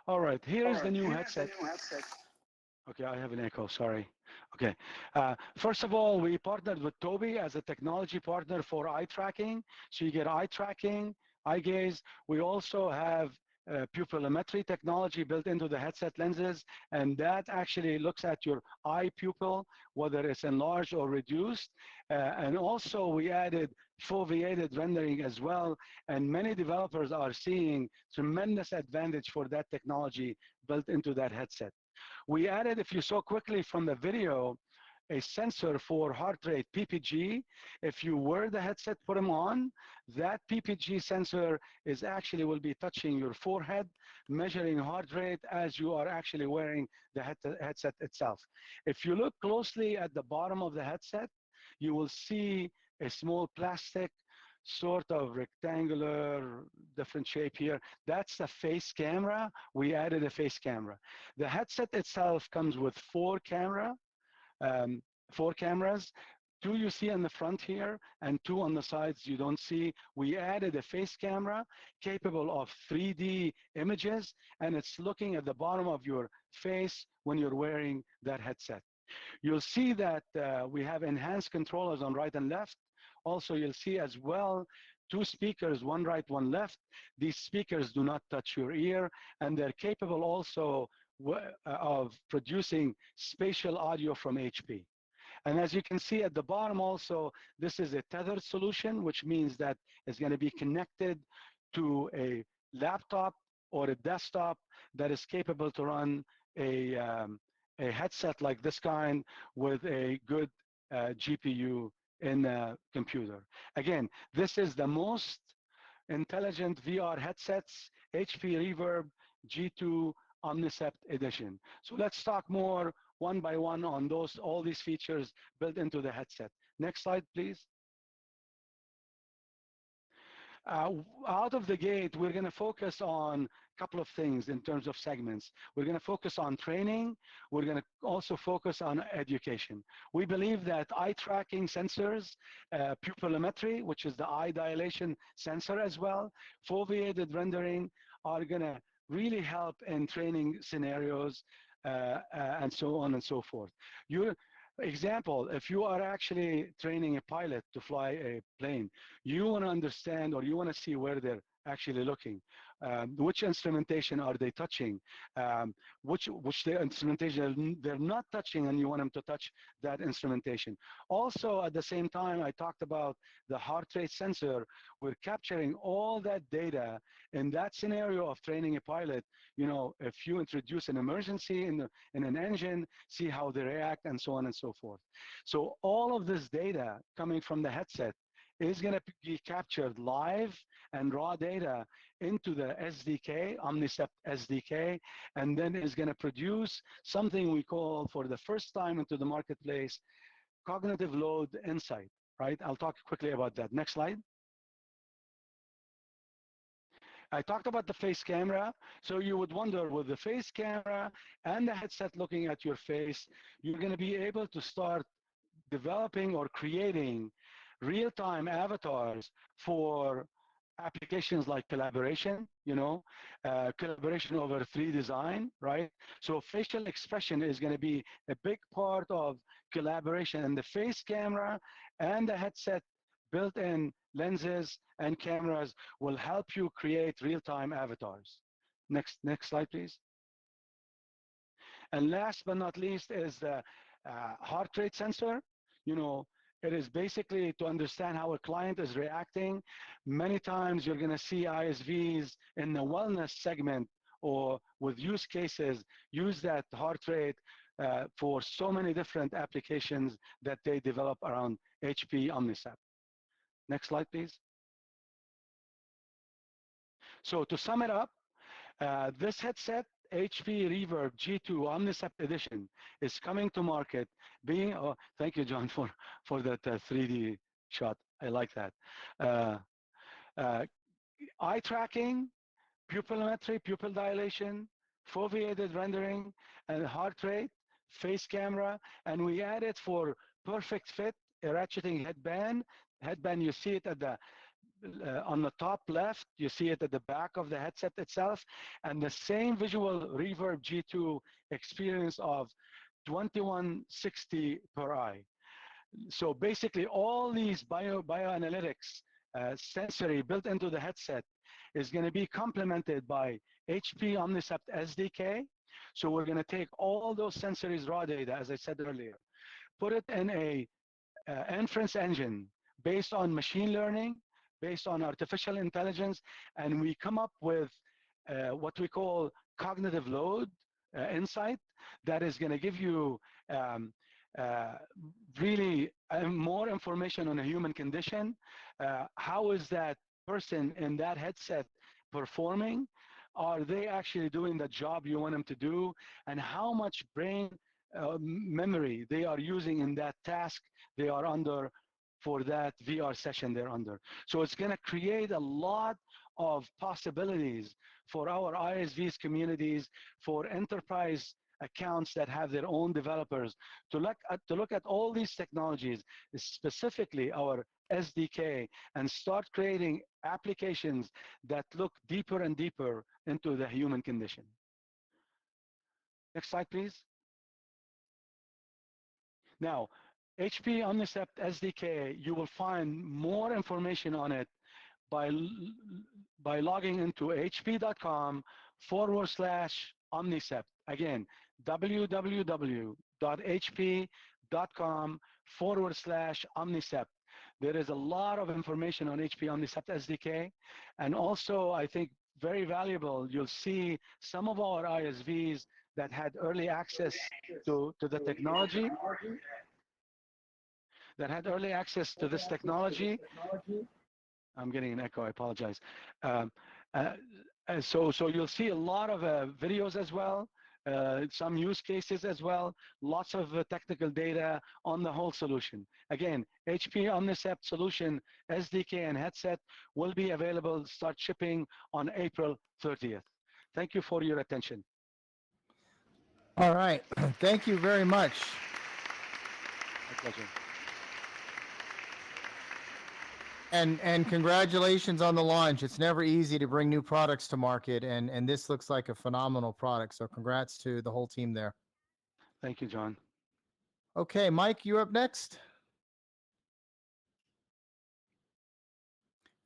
All right, here is the new headset. Okay, I have an echo, sorry. Okay, first of all, we partnered with Tobii as a technology partner for eye tracking. So you get eye tracking, eye gaze. We also have pupillometry technology built into the headset lenses, and that actually looks at your eye pupil, whether it's enlarged or reduced. And also we added foveated rendering as well, and many developers are seeing tremendous advantage for that technology built into that headset. We added, if you saw quickly from the video, a sensor for heart rate, PPG. If you wear the headset, put them on, that PPG sensor is actually will be touching your forehead, measuring heart rate as you are actually wearing the headset itself. If you look closely at the bottom of the headset, you will see a small plastic sort of rectangular, different shape here. That's the face camera. We added a face camera. The headset itself comes with four cameras, 2 you see on the front here, and 2 on the sides you don't see. We added a face camera capable of 3D images, and it's looking at the bottom of your face when you're wearing that headset. You'll see that we have enhanced controllers on right and left. Also, you'll see as well 2 speakers, one right, one left. These speakers do not touch your ear, and they're capable also of producing spatial audio from HP. And as you can see at the bottom also, this is a tethered solution, which means that it's going to be connected to a laptop or a desktop that is capable to run a headset like this kind with a good GPU in a computer. Again, this is the most intelligent VR headsets, HP Reverb G2 Omnicept edition. So let's talk more one by one on all these features built into the headset. Next slide, please. Out of the gate, we're going to focus on a couple of things in terms of segments. We're going to focus on training. We're going to also focus on education. We believe that eye tracking sensors, pupillometry, which is the eye dilation sensor as well, foveated rendering are going to really help in training scenarios and so on and so forth. Example, if you are actually training a pilot to fly a plane, you want to understand or you want to see where they're actually looking. Which instrumentation are they touching? Which the instrumentation they're not touching, and you want them to touch that instrumentation. Also, at the same time, I talked about the heart rate sensor. We're capturing all that data in that scenario of training a pilot. You know, if you introduce an emergency in an engine, see how they react, and so on and so forth. So all of this data coming from the headset is going to be captured live and raw data into the SDK, Omnicept SDK, and then is going to produce something we call, for the first time into the marketplace, cognitive load insight, right? I'll talk quickly about that. Next slide. I talked about the face camera. So you would wonder, with the face camera and the headset looking at your face, you're going to be able to start developing or creating real-time avatars for applications like collaboration, collaboration over 3D design, right? So facial expression is going to be a big part of collaboration, and the face camera and the headset built-in lenses and cameras will help you create real-time avatars. Next slide, please. And last but not least is the heart rate sensor. It is basically to understand how a client is reacting. Many times you're going to see ISVs in the wellness segment or with use cases use that heart rate for so many different applications that they develop around HP Omnicept. Next slide, please. So to sum it up, this headset, HP Reverb G2 Omnicept Edition, is coming to market being, oh, thank you, John, for that 3D shot. I like that. Eye tracking, pupillometry, pupil dilation, foveated rendering, and heart rate, face camera, and we added for perfect fit ratcheting headband, you see it at the on the top left, you see it at the back of the headset itself, and the same visual reverb G2 experience of 2160 per eye. So basically all these bioanalytics sensory built into the headset is going to be complemented by HP Omnicept SDK. So we're going to take all those sensories raw data, as I said earlier, put it in a inference engine based on machine learning, based on artificial intelligence, and we come up with what we call cognitive load insight that is going to give you really more information on a human condition. How is that person in that headset performing? Are they actually doing the job you want them to do? And how much brain memory they are using in that task they are under for that VR session they're under. So it's going to create a lot of possibilities for our ISVs communities, for enterprise accounts that have their own developers to look at all these technologies, specifically our SDK, and start creating applications that look deeper and deeper into the human condition. Next slide, please. Now, HP Omnicept SDK, you will find more information on it by logging into hp.com/Omnicept. Again, www.hp.com/Omnicept. There is a lot of information on HP Omnicept SDK. And also, I think very valuable, you'll see some of our ISVs that had early access to the technology, this technology. I'm getting an echo, I apologize. So you'll see a lot of videos as well, some use cases as well, lots of technical data on the whole solution. Again, HP Omnicept solution, SDK and headset will be available, start shipping on April 30th. Thank you for your attention. All right, thank you very much. My pleasure. And congratulations on the launch. It's never easy to bring new products to market, and this looks like a phenomenal product. So congrats to the whole team there. Thank you, John. Okay, Mike, you're up next.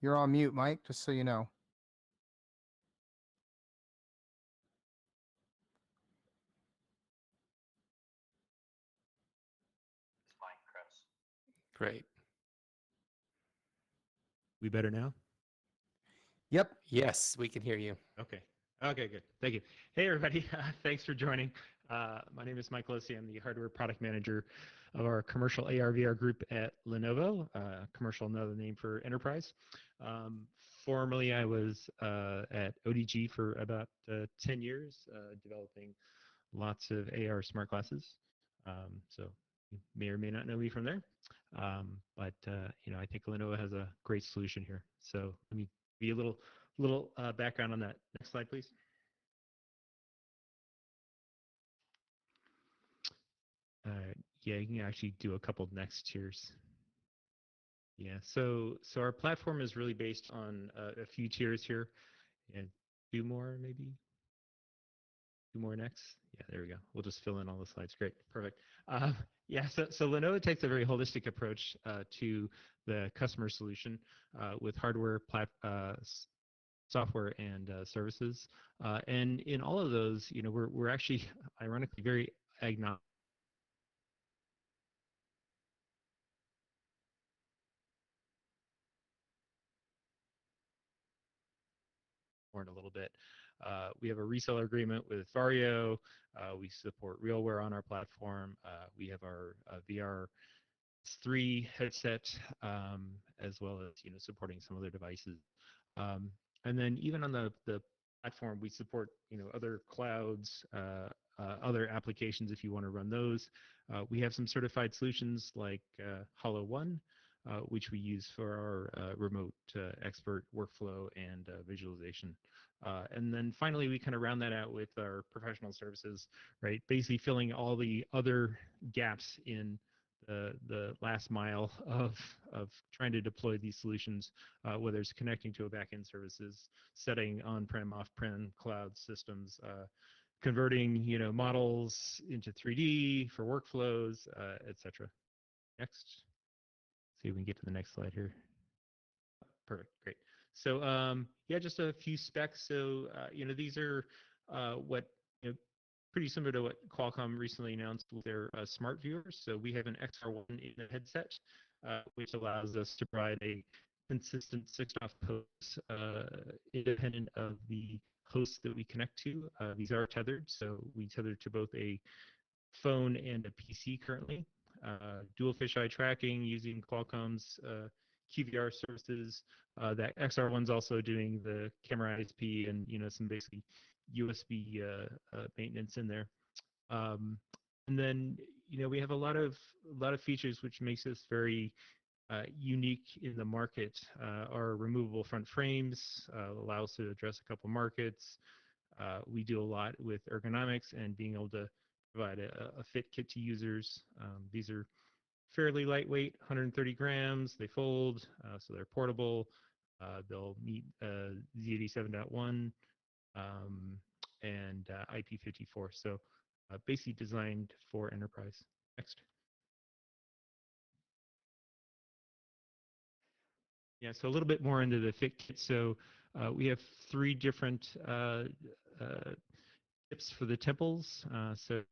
You're on mute, Mike, just so you know. Great. We better now? Yep. Yes, we can hear you. Okay. Okay, good. Thank you. Hey, everybody. Thanks for joining. My name is Mike Losey. I'm the hardware product manager of our commercial AR/VR group at Lenovo. Commercial, another name for enterprise. Formerly, I was at ODG for about 10 years, developing lots of AR smart glasses. So you may or may not know me from there. But you know, I think Lenovo has a great solution here. So let me be a little background on that. Next slide, please. Yeah, you can actually do a couple next tiers. Yeah, so our platform is really based on a few tiers here. And two more, maybe. Two more next. Yeah, there we go. We'll just fill in all the slides. Great, perfect. Yeah, so Lenovo takes a very holistic approach to the customer solution with hardware, software, and services. And in all of those, you know, we're actually ironically very agnostic. In a little bit. We have a reseller agreement with Varjo. We support RealWear on our platform. We have our VR3 headset, as well as, you know, supporting some other devices. And then even on the platform, we support, you know, other clouds, other applications if you want to run those. We have some certified solutions like Hololens, which we use for our remote expert workflow and visualization. And then finally, we kind of round that out with our professional services, right? Basically filling all the other gaps in the last mile of trying to deploy these solutions, whether it's connecting to a backend services, setting on-prem, off-prem cloud systems, converting models into 3D for workflows, etc. Next, see if we can get to the next slide here. Perfect, great. So yeah, just a few specs. So these are what pretty similar to what Qualcomm recently announced with their smart viewers. So we have an XR1 in the headset, which allows us to provide a consistent 6-off host independent of the hosts that we connect to. These are tethered, so we tether to both a phone and a PC currently. Dual fisheye tracking using Qualcomm's QVR services. That XR1's also doing the camera ISP and some basically USB maintenance in there. And then we have a lot of features which makes us very unique in the market. Our removable front frames allow us to address a couple markets. We do a lot with ergonomics and being able to provide a fit kit to users. These are fairly lightweight, 130 grams. They fold, so they're portable. They'll meet Z87.1 and IP54. So basically designed for enterprise. Next. Yeah, so a little bit more into the fit kit. So we have 3 different tips for the temples. So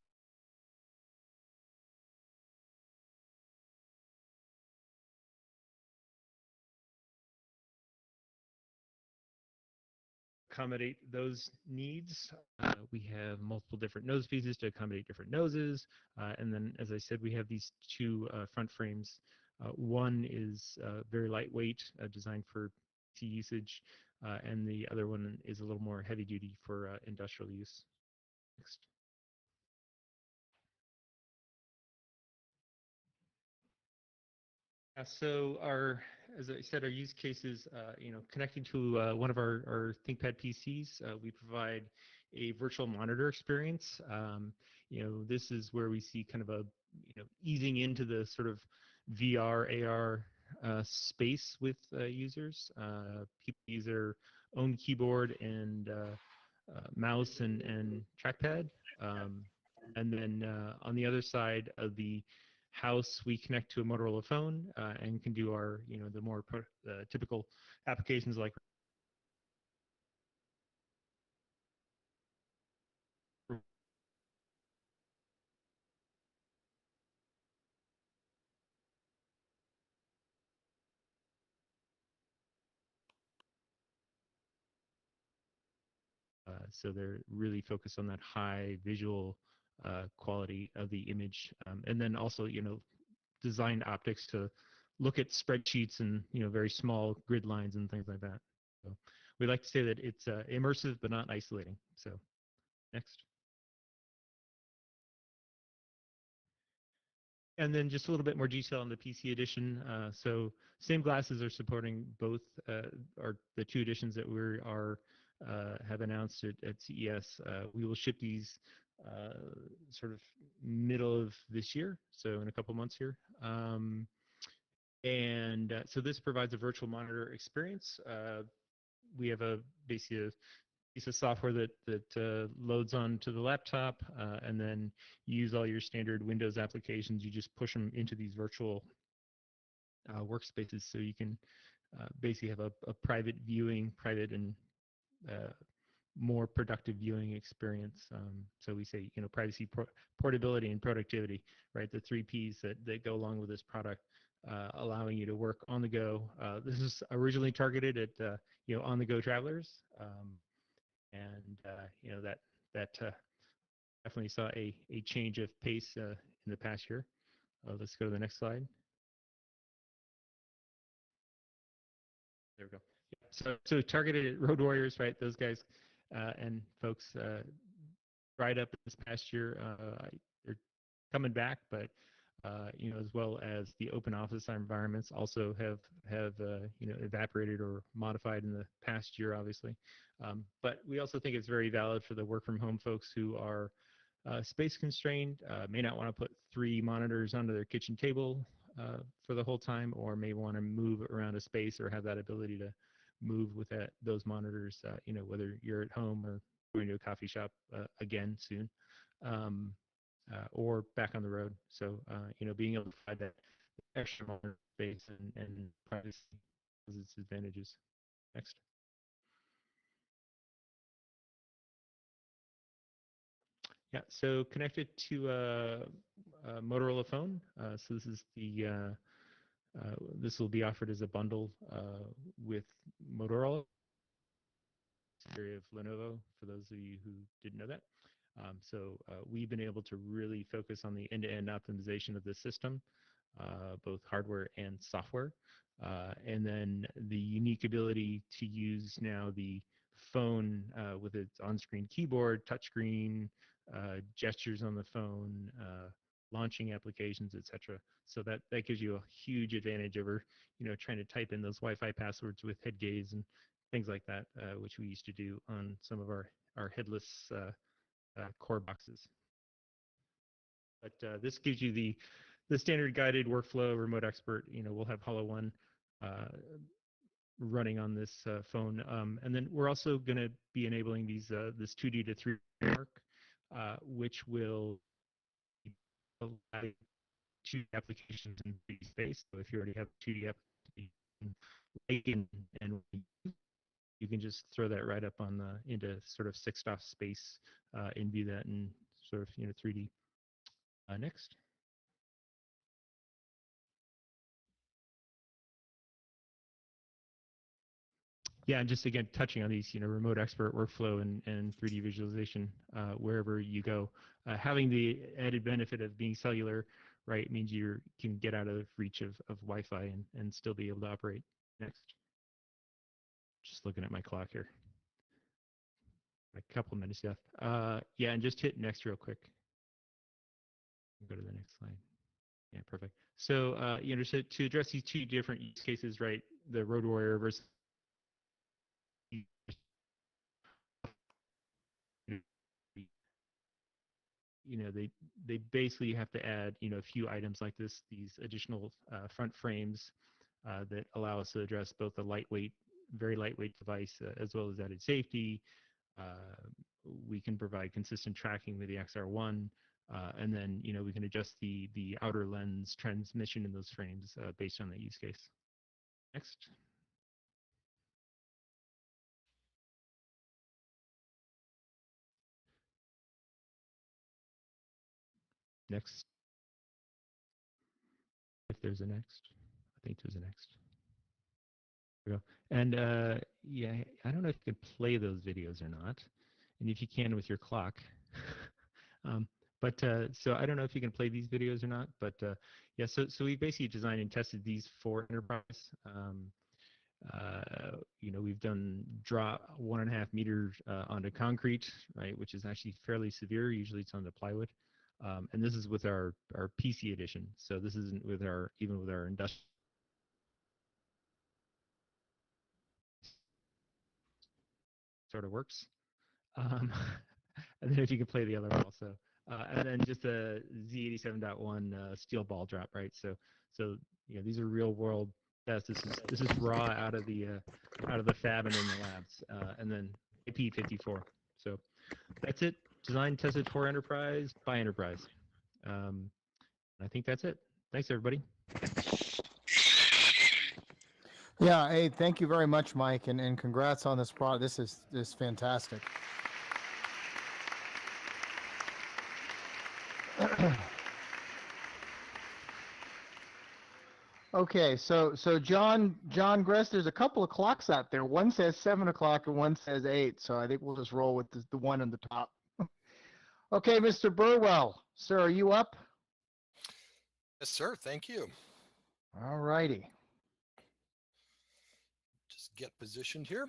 accommodate those needs. We have multiple different nose pieces to accommodate different noses. And then, as I said, we have these 2 front frames. One is very lightweight, designed for PC usage, and the other one is a little more heavy duty for industrial use. Next. So as I said, our use cases, connecting to one of our ThinkPad PCs, we provide a virtual monitor experience. This is where we see kind of a, easing into the sort of VR, AR space with users. People use their own keyboard and mouse and trackpad. And then on the other side of the house, we connect to a Motorola phone and can do our, the more typical applications like so they're really focused on that high visual quality of the image, and then also designed optics to look at spreadsheets and very small grid lines and things like that. So we like to say that it's immersive but not isolating. So next. And then just a little bit more detail on the PC edition. So same glasses are supporting both are the 2 editions that we have announced at CES. We will ship these sort of middle of this year, so in a couple months here. So this provides a virtual monitor experience. We have basically a piece of software that loads onto the laptop, and then you use all your standard Windows applications. You just push them into these virtual workspaces, so you can basically have a private and more productive viewing experience. So we say, privacy, portability, and productivity, right? The 3 Ps that go along with this product, allowing you to work on the go. This is originally targeted at on the go travelers. And that definitely saw a change of pace in the past year. Let's go to the next slide. There we go. So targeted at road warriors, right? Those guys and folks dried up this past year. They're coming back, but as well as the open office environments also have evaporated or modified in the past year, obviously. But we also think it's very valid for the work from home folks who are space constrained, may not want to put 3 monitors onto their kitchen table for the whole time, or may want to move around a space or have that ability to move with those monitors, whether you're at home or going to a coffee shop again soon, or back on the road. So, being able to provide that extra monitor space and privacy has its advantages. Next. Yeah, so connected to a Motorola phone. So this is this will be offered as a bundle with Motorola, area of Lenovo, for those of you who didn't know that. So we've been able to really focus on the end-to-end optimization of the system, both hardware and software. And then the unique ability to use now the phone with its on-screen keyboard, touchscreen, gestures on the phone, launching applications, etc. So that gives you a huge advantage over, trying to type in those Wi-Fi passwords with head gaze and things like that, which we used to do on some of our headless core boxes. But this gives you the standard guided workflow, remote expert. We'll have Hololens running on this phone, and then we're also going to be enabling this 2D to 3D framework, which will allow 2D applications in 3D space. So if you already have 2D application, and you can just throw that right up on into sort of 6DoF space and view that in sort of 3D. Next. Yeah, and just again touching on these, remote expert workflow and 3D visualization wherever you go. Having the added benefit of being cellular, right, means you can get out of reach of Wi-Fi and still be able to operate. Next. Just looking at my clock here. A couple of minutes left. Yeah, and just hit next real quick. Go to the next slide. Yeah, perfect. So, so to address these 2 different use cases, right, the road warrior versus they basically have to add a few items like these additional front frames that allow us to address both the very lightweight device as well as added safety. We can provide consistent tracking with the XR1, and then we can adjust the outer lens transmission in those frames based on that use case. Next. Next. If there's a next, I think there's a next. There we go. And yeah, I don't know if you can play those videos or not, and if you can with your clock. So I don't know if you can play these videos or not, but yeah, so we basically designed and tested these for enterprise. We've done draw 1.5 meters onto concrete, right, which is actually fairly severe. Usually it's onto plywood. And this is with our PC edition. So this isn't with even with our industrial. Sort of works. And then if you can play the other one also. And then just a Z87.1 steel ball drop, right? So these are real world tests. This is raw out of the fab and in the labs, and then IP54. So that's it. Designed, tested for enterprise by enterprise. I think that's it. Thanks, everybody. Yeah, hey, thank you very much, Mike, and congrats on this product. This is fantastic. Okay, so John Gress, there's a couple of clocks out there. One says 7 o'clock and one says 8. So I think we'll just roll with the one on the top. Okay, Mr. Burwell, sir, are you up? Yes, sir. Thank you. All righty. Just get positioned here.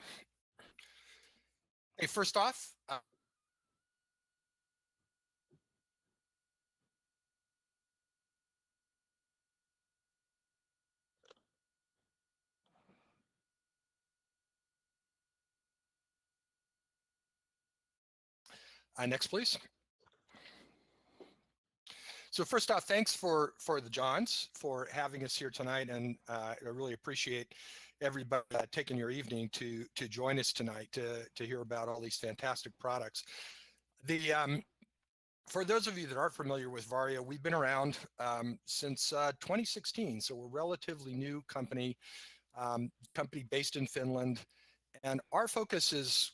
Hey, first off, next, please. So first off, thanks for the Johns for having us here tonight, and I really appreciate everybody taking your evening to join us tonight to hear about all these fantastic products. For those of you that aren't familiar with Varjo, we've been around since 2016, so we're a relatively new company, based in Finland, and our focus is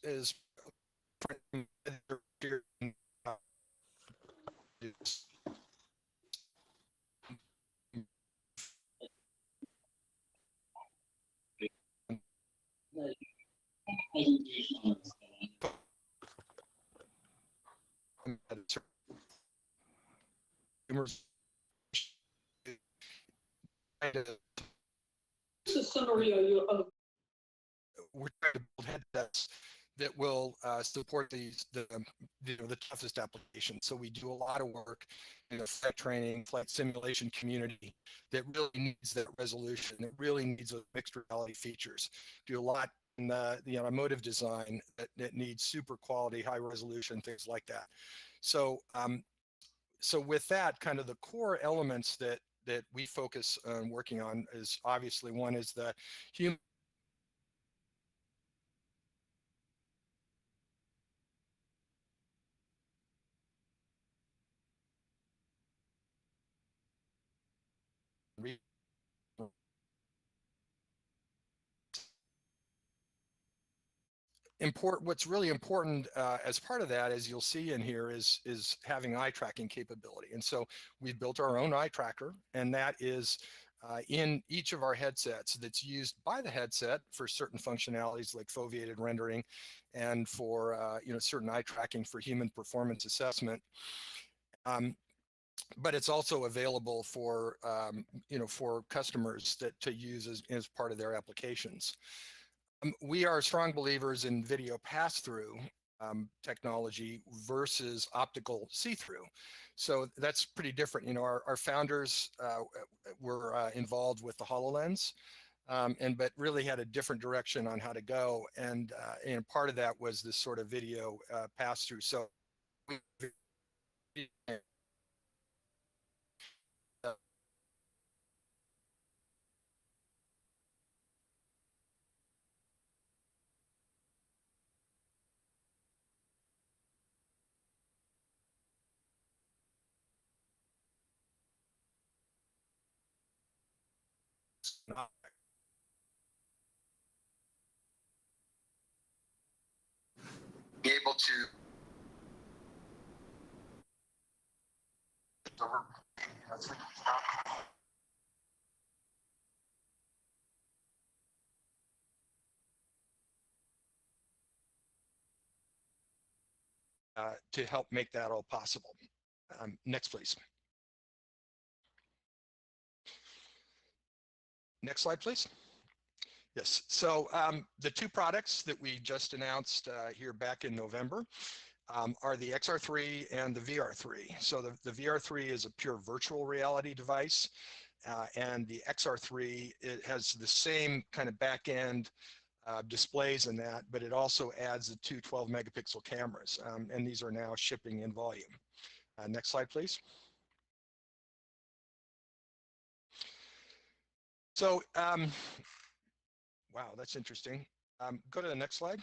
A summary of we're trying to build headsets that will support the toughest applications. So we do a lot of work in the flight training, flight simulation community that really needs that resolution. It really needs those mixed reality features. Do a lot in the automotive design that needs super quality, high resolution, things like that. So so with that, kind of the core elements that we focus on working on is obviously one is the human what's really important as part of that, as you'll see in here, is having eye tracking capability. And so we've built our own eye tracker, and that is in each of our headsets that's used by the headset for certain functionalities like foveated rendering and for certain eye tracking for human performance assessment. But it's also available for for customers to use as part of their applications. We are strong believers in video pass-through technology versus optical see-through. So that's pretty different. Our founders were involved with the HoloLens, but really had a different direction on how to go. And part of that was this sort of video pass-through. So be able to to help make that all possible. Next, please. Next slide, please. Yes, so the two products that we just announced here back in November are the XR3 and the VR3. So the VR3 is a pure virtual reality device, and the XR3, it has the same kind of back-end displays in that, but it also adds the two 12 megapixel cameras, and these are now shipping in volume. Next slide, please. So, wow, that's interesting. Go to the next slide.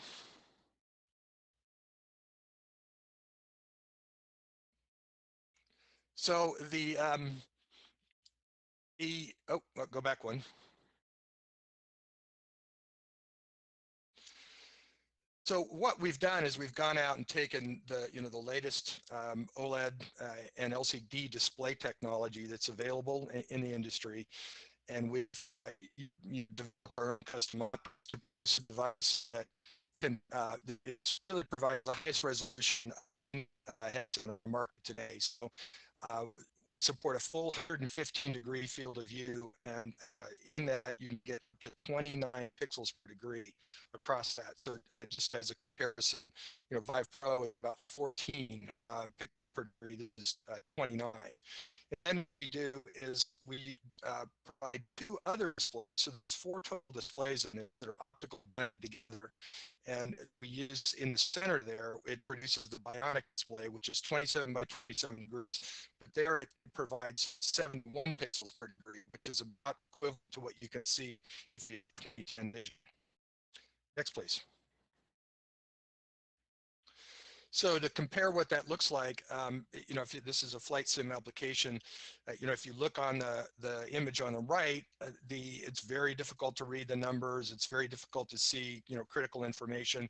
So go back one. So what we've done is we've gone out and taken the latest OLED and LCD display technology that's available in the industry, and we've developed our own custom device that can really provide the highest resolution headset on the market today. So support a full 115-degree field of view, and in that you can get 29 pixels per degree across that. So just as a comparison, Vive Pro is about 14 per degree. This is 29. And then what we do is we provide two other displays. So there's 4 total displays in it that are optical together. And we use in the center there, it produces the bionic display, which is 27 by 27 groups. But there it provides 71 pixels per degree, which is about equivalent to what you can see if you 2010 vision. Next, please. So to compare what that looks like, you know, if this is a flight sim application, you know, if you look on the image on the right, it's very difficult to read the numbers. It's very difficult to see, you know, critical information.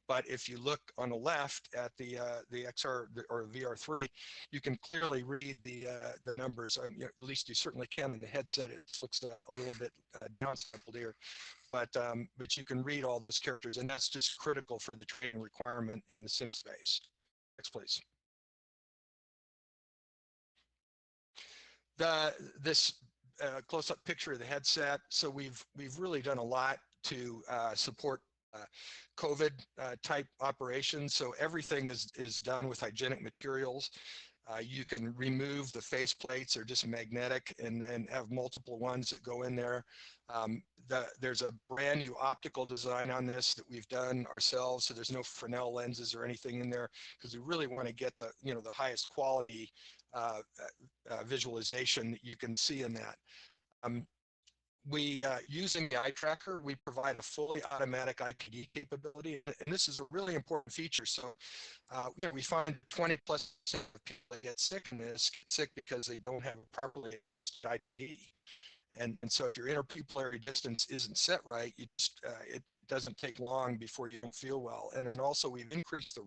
But if you look on the left at the XR or VR3, you can clearly read the numbers. You know, at least you certainly can in the headset. It looks a little bit downsampled here. But you can read all those characters, and that's just critical for the training requirement in the sim space. Next, please. This close-up picture of the headset. So we've really done a lot to support COVID type operations. So everything is done with hygienic materials. You can remove the face plates, they're just magnetic, and have multiple ones that go in there. There's a brand new optical design on this that we've done ourselves, so there's no Fresnel lenses or anything in there, because we really want to get the, you know, the highest quality visualization that you can see in that. Using the eye tracker, we provide a fully automatic IPD capability, and this is a really important feature. So we find 20+ of people that get sick in this get sick because they don't have a properly IPD. And so if your interpupillary distance isn't set right, it doesn't take long before you don't feel well. And then also we've increased the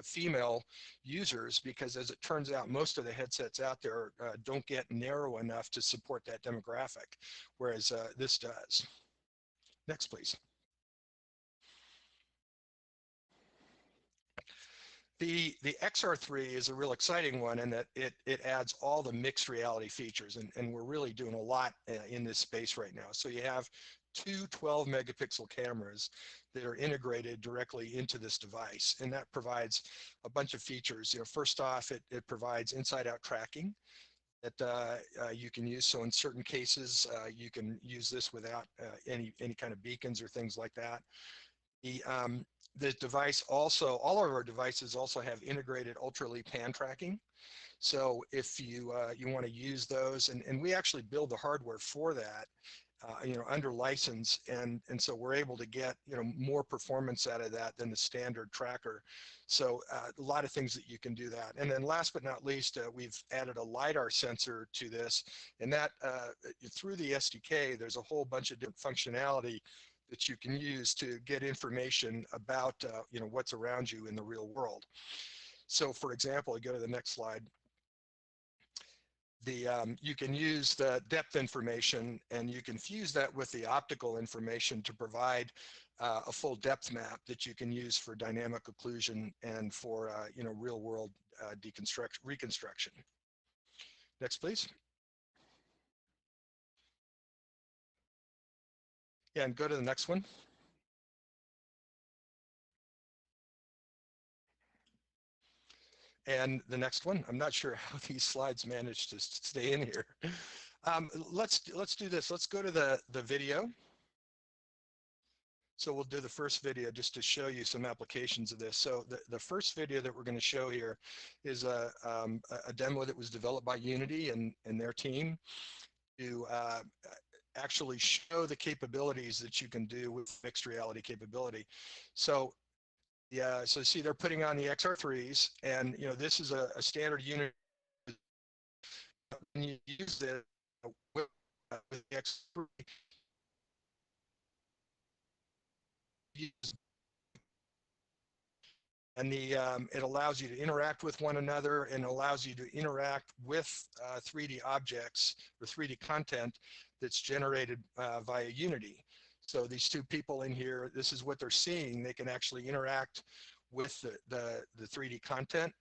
female users, because as it turns out, most of the headsets out there don't get narrow enough to support that demographic, whereas this does. Next, please. The XR3 is a real exciting one in that it adds all the mixed reality features, and we're really doing a lot in this space right now. So you have two 12-megapixel cameras that are integrated directly into this device, and that provides a bunch of features. You know, first off, it provides inside-out tracking that you can use. So in certain cases, you can use this without any kind of beacons or things like that. The device also, all of our devices also have integrated ultra-leap hand tracking. So if you want to use those, and we actually build the hardware for that, you know, under license, and so we're able to get, you know, more performance out of that than the standard tracker. So a lot of things that you can do that. And then last but not least, we've added a LiDAR sensor to this, and that through the SDK, there's a whole bunch of different functionality that you can use to get information about you know, what's around you in the real world. So for example, I go to the next slide. You can use the depth information, and you can fuse that with the optical information to provide a full depth map that you can use for dynamic occlusion and for you know, real world reconstruction. Next, please. Yeah, and go to the next one. And the next one, I'm not sure how these slides managed to stay in here. Let's do this. Let's go to the video. So we'll do the first video just to show you some applications of this. So the first video that we're going to show here is a demo that was developed by Unity and their team to actually show the capabilities that you can do with mixed reality capability. So yeah, so see, they're putting on the XR3s, and you know, this is a standard unit. When you use it with the XR3, and it allows you to interact with one another, and allows you to interact with 3D objects or 3D content that's generated via Unity. So these two people in here, this is what they're seeing. They can actually interact with the 3D content.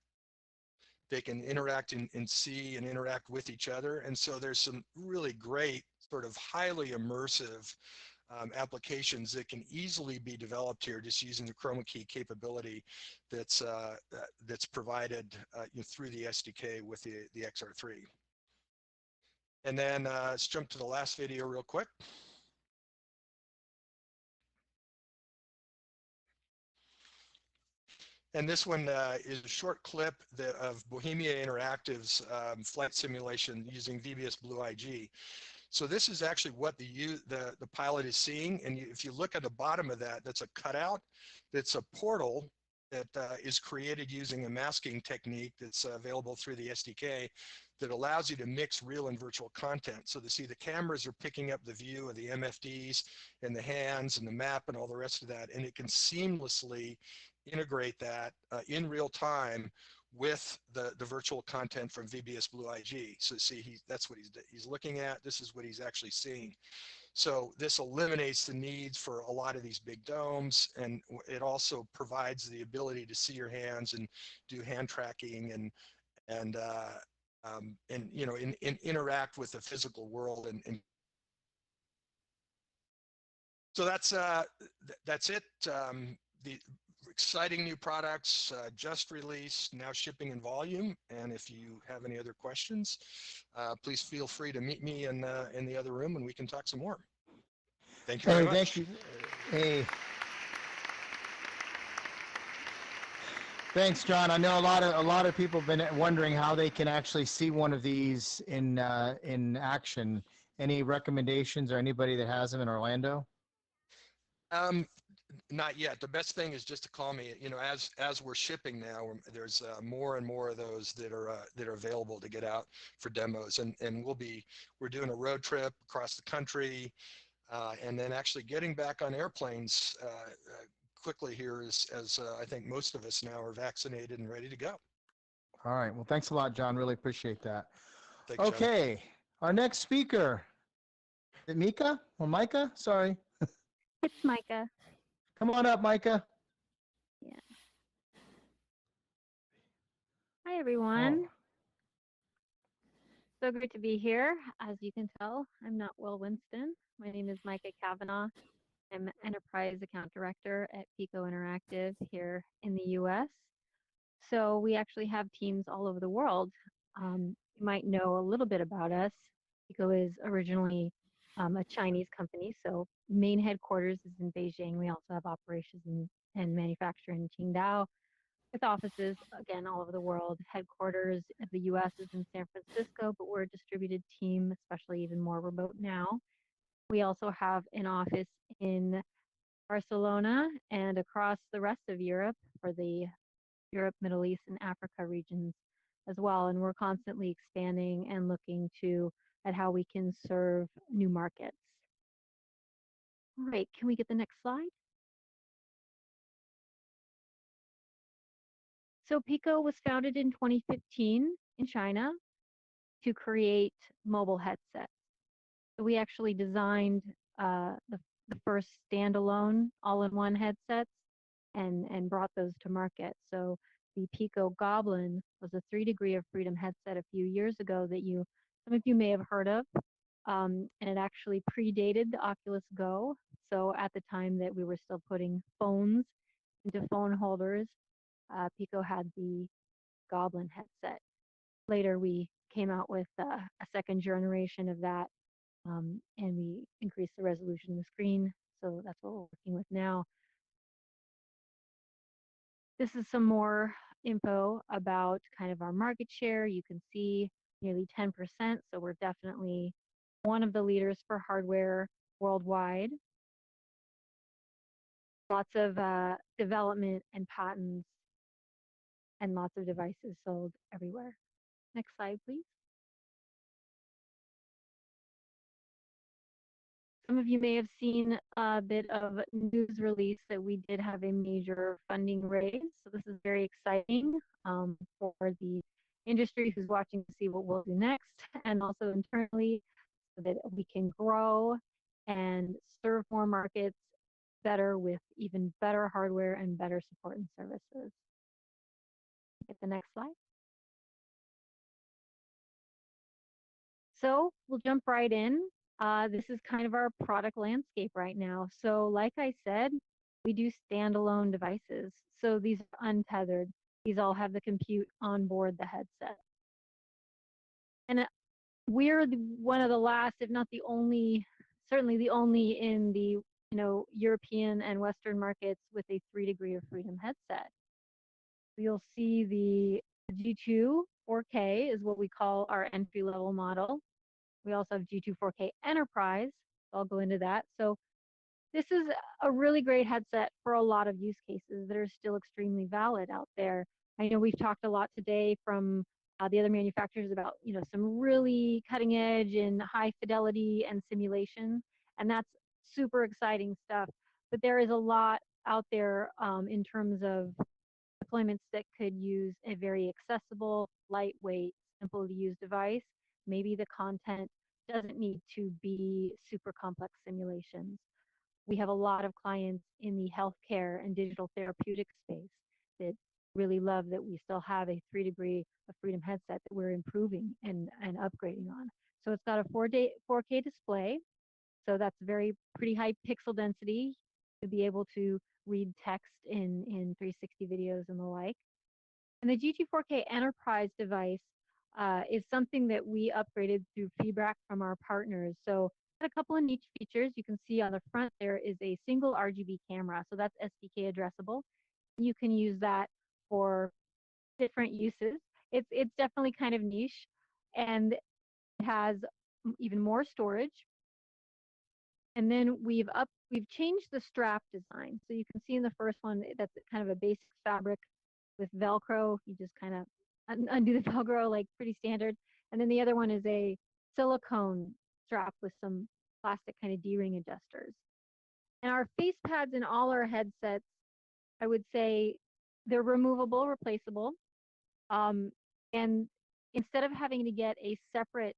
They can interact and see and interact with each other. And so there's some really great sort of highly immersive applications that can easily be developed here just using the chroma key capability that's provided through the SDK with the XR3. And then let's jump to the last video real quick. And this one is a short clip of Bohemia Interactive's flight simulation using VBS Blue IG. So this is actually what the pilot is seeing. And if you look at the bottom of that, that's a cutout. That's a portal that is created using a masking technique that's available through the SDK that allows you to mix real and virtual content. So to see the cameras are picking up the view of the MFDs and the hands and the map and all the rest of that. And it can seamlessly integrate that in real time with the virtual content from VBS Blue IG. So see, that's what he's looking at. This is what he's actually seeing. So this eliminates the needs for a lot of these big domes, and it also provides the ability to see your hands and do hand tracking and you know, interact with the physical world. And so that's it. The exciting new products just released, now shipping in volume. And if you have any other questions, please feel free to meet me in the other room and we can talk some more. Thank you very much. Thank you. Hey. Thanks, John. I know a lot of people have been wondering how they can actually see one of these in action. Any recommendations or anybody that has them in Orlando? Not yet. The best thing is just to call me. You know, as we're shipping now, there's more and more of those that are available to get out for demos, and we're doing a road trip across the country, and then actually getting back on airplanes quickly here as I think most of us now are vaccinated and ready to go. All right. Well, thanks a lot, John. Really appreciate that. Thanks, John. Okay. Our next speaker. Is it Mika or Micah? Sorry. It's Micah. Come on up, Micah. Yeah. Hi, everyone. Oh. So great to be here. As you can tell, I'm not Will Winston. My name is Micah Kavanaugh. I'm Enterprise Account Director at Pico Interactive here in the US. So we actually have teams all over the world. You might know a little bit about us. Pico is originally a Chinese company, so main headquarters is in Beijing. We also have operations and manufacturing in Qingdao, with offices, again, all over the world. Headquarters of the US is in San Francisco, but we're a distributed team, especially even more remote now. We also have an office in Barcelona and across the rest of Europe for the Europe, Middle East, and Africa regions as well. And we're constantly expanding and looking at how we can serve new markets. All right, can we get the next slide? So Pico was founded in 2015 in China to create mobile headsets. So we actually designed the first standalone all-in-one headsets and brought those to market. So the Pico Goblin was a 3 degree of freedom headset a few years ago that some of you may have heard of. And it actually predated the Oculus Go. So at the time that we were still putting phones into phone holders, Pico had the Goblin headset. Later, we came out with a second generation of that, and we increased the resolution of the screen. So that's what we're working with now. This is some more info about kind of our market share. You can see nearly 10%. So we're definitely one of the leaders for hardware worldwide. Lots of development and patents and lots of devices sold everywhere. Next slide, please. Some of you may have seen a bit of news release that we did have a major funding raise. So this is very exciting for the industry who's watching to see what we'll do next, and also internally so that we can grow and serve more markets better with even better hardware and better support and services. Get the next slide. So we'll jump right in. This is kind of our product landscape right now. So like I said, we do standalone devices. So these are untethered. These all have the compute on board the headset. And we're one of the last, if not the only, certainly the only in the European and Western markets with a 3 degree of freedom headset. You'll see the G2 4K is what we call our entry level model. We also have G2 4K Enterprise. I'll go into that. So this is a really great headset for a lot of use cases that are still extremely valid out there. I know we've talked a lot today from the other manufacturers about some really cutting edge and high fidelity and simulation, and that's super exciting stuff. But there is a lot out there in terms of deployments that could use a very accessible, lightweight, simple to use device. Maybe the content doesn't need to be super complex simulations. We have a lot of clients in the healthcare and digital therapeutic space that really love that we still have a 3 degree of freedom headset that we're improving and upgrading on. So it's got a 4K display. So that's very pretty high pixel density to be able to read text in 360 videos and the like. And the G2 4K Enterprise device is something that we upgraded through feedback from our partners. So a couple of neat features. You can see on the front there is a single RGB camera, so that's SDK addressable. You can use that for different uses. It's definitely kind of niche, and it has even more storage. And then we've changed the strap design. So you can see in the first one that's kind of a basic fabric with Velcro. You just kind of undo the Velcro, like pretty standard. And then the other one is a silicone strap with some plastic kind of D-ring adjusters. And our face pads in all our headsets, I would say they're removable, replaceable. And instead of having to get a separate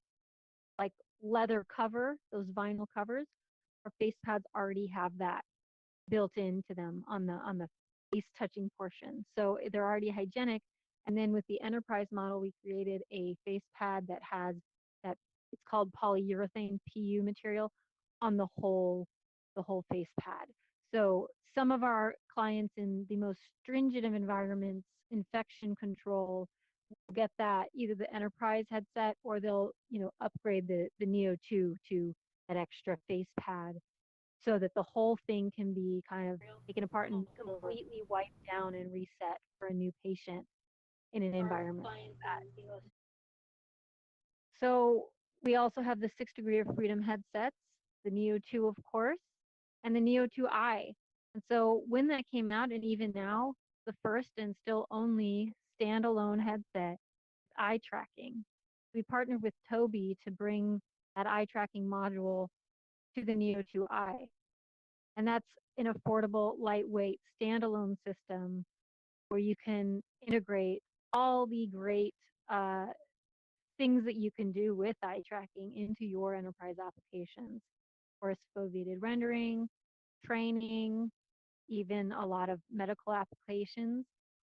like leather cover, those vinyl covers, our face pads already have that built into them on the face touching portion. So they're already hygienic. And then with the enterprise model, we created a face pad that has that, it's called polyurethane PU material on the whole face pad. So some of our clients in the most stringent of environments, infection control, will get that either the enterprise headset or they'll upgrade the Neo 2 to that extra face pad so that the whole thing can be kind of taken apart and completely wiped down and reset for a new patient in an environment like that. So we also have the 6 degree of freedom headsets, the Neo 2 of course, and the Neo 2i. And so when that came out, and even now, the first and still only standalone headset, eye tracking. We partnered with Tobii to bring that eye tracking module to the Neo 2i. And that's an affordable, lightweight, standalone system where you can integrate all the great things that you can do with eye tracking into your enterprise applications. Of course, foveated rendering, training, even a lot of medical applications.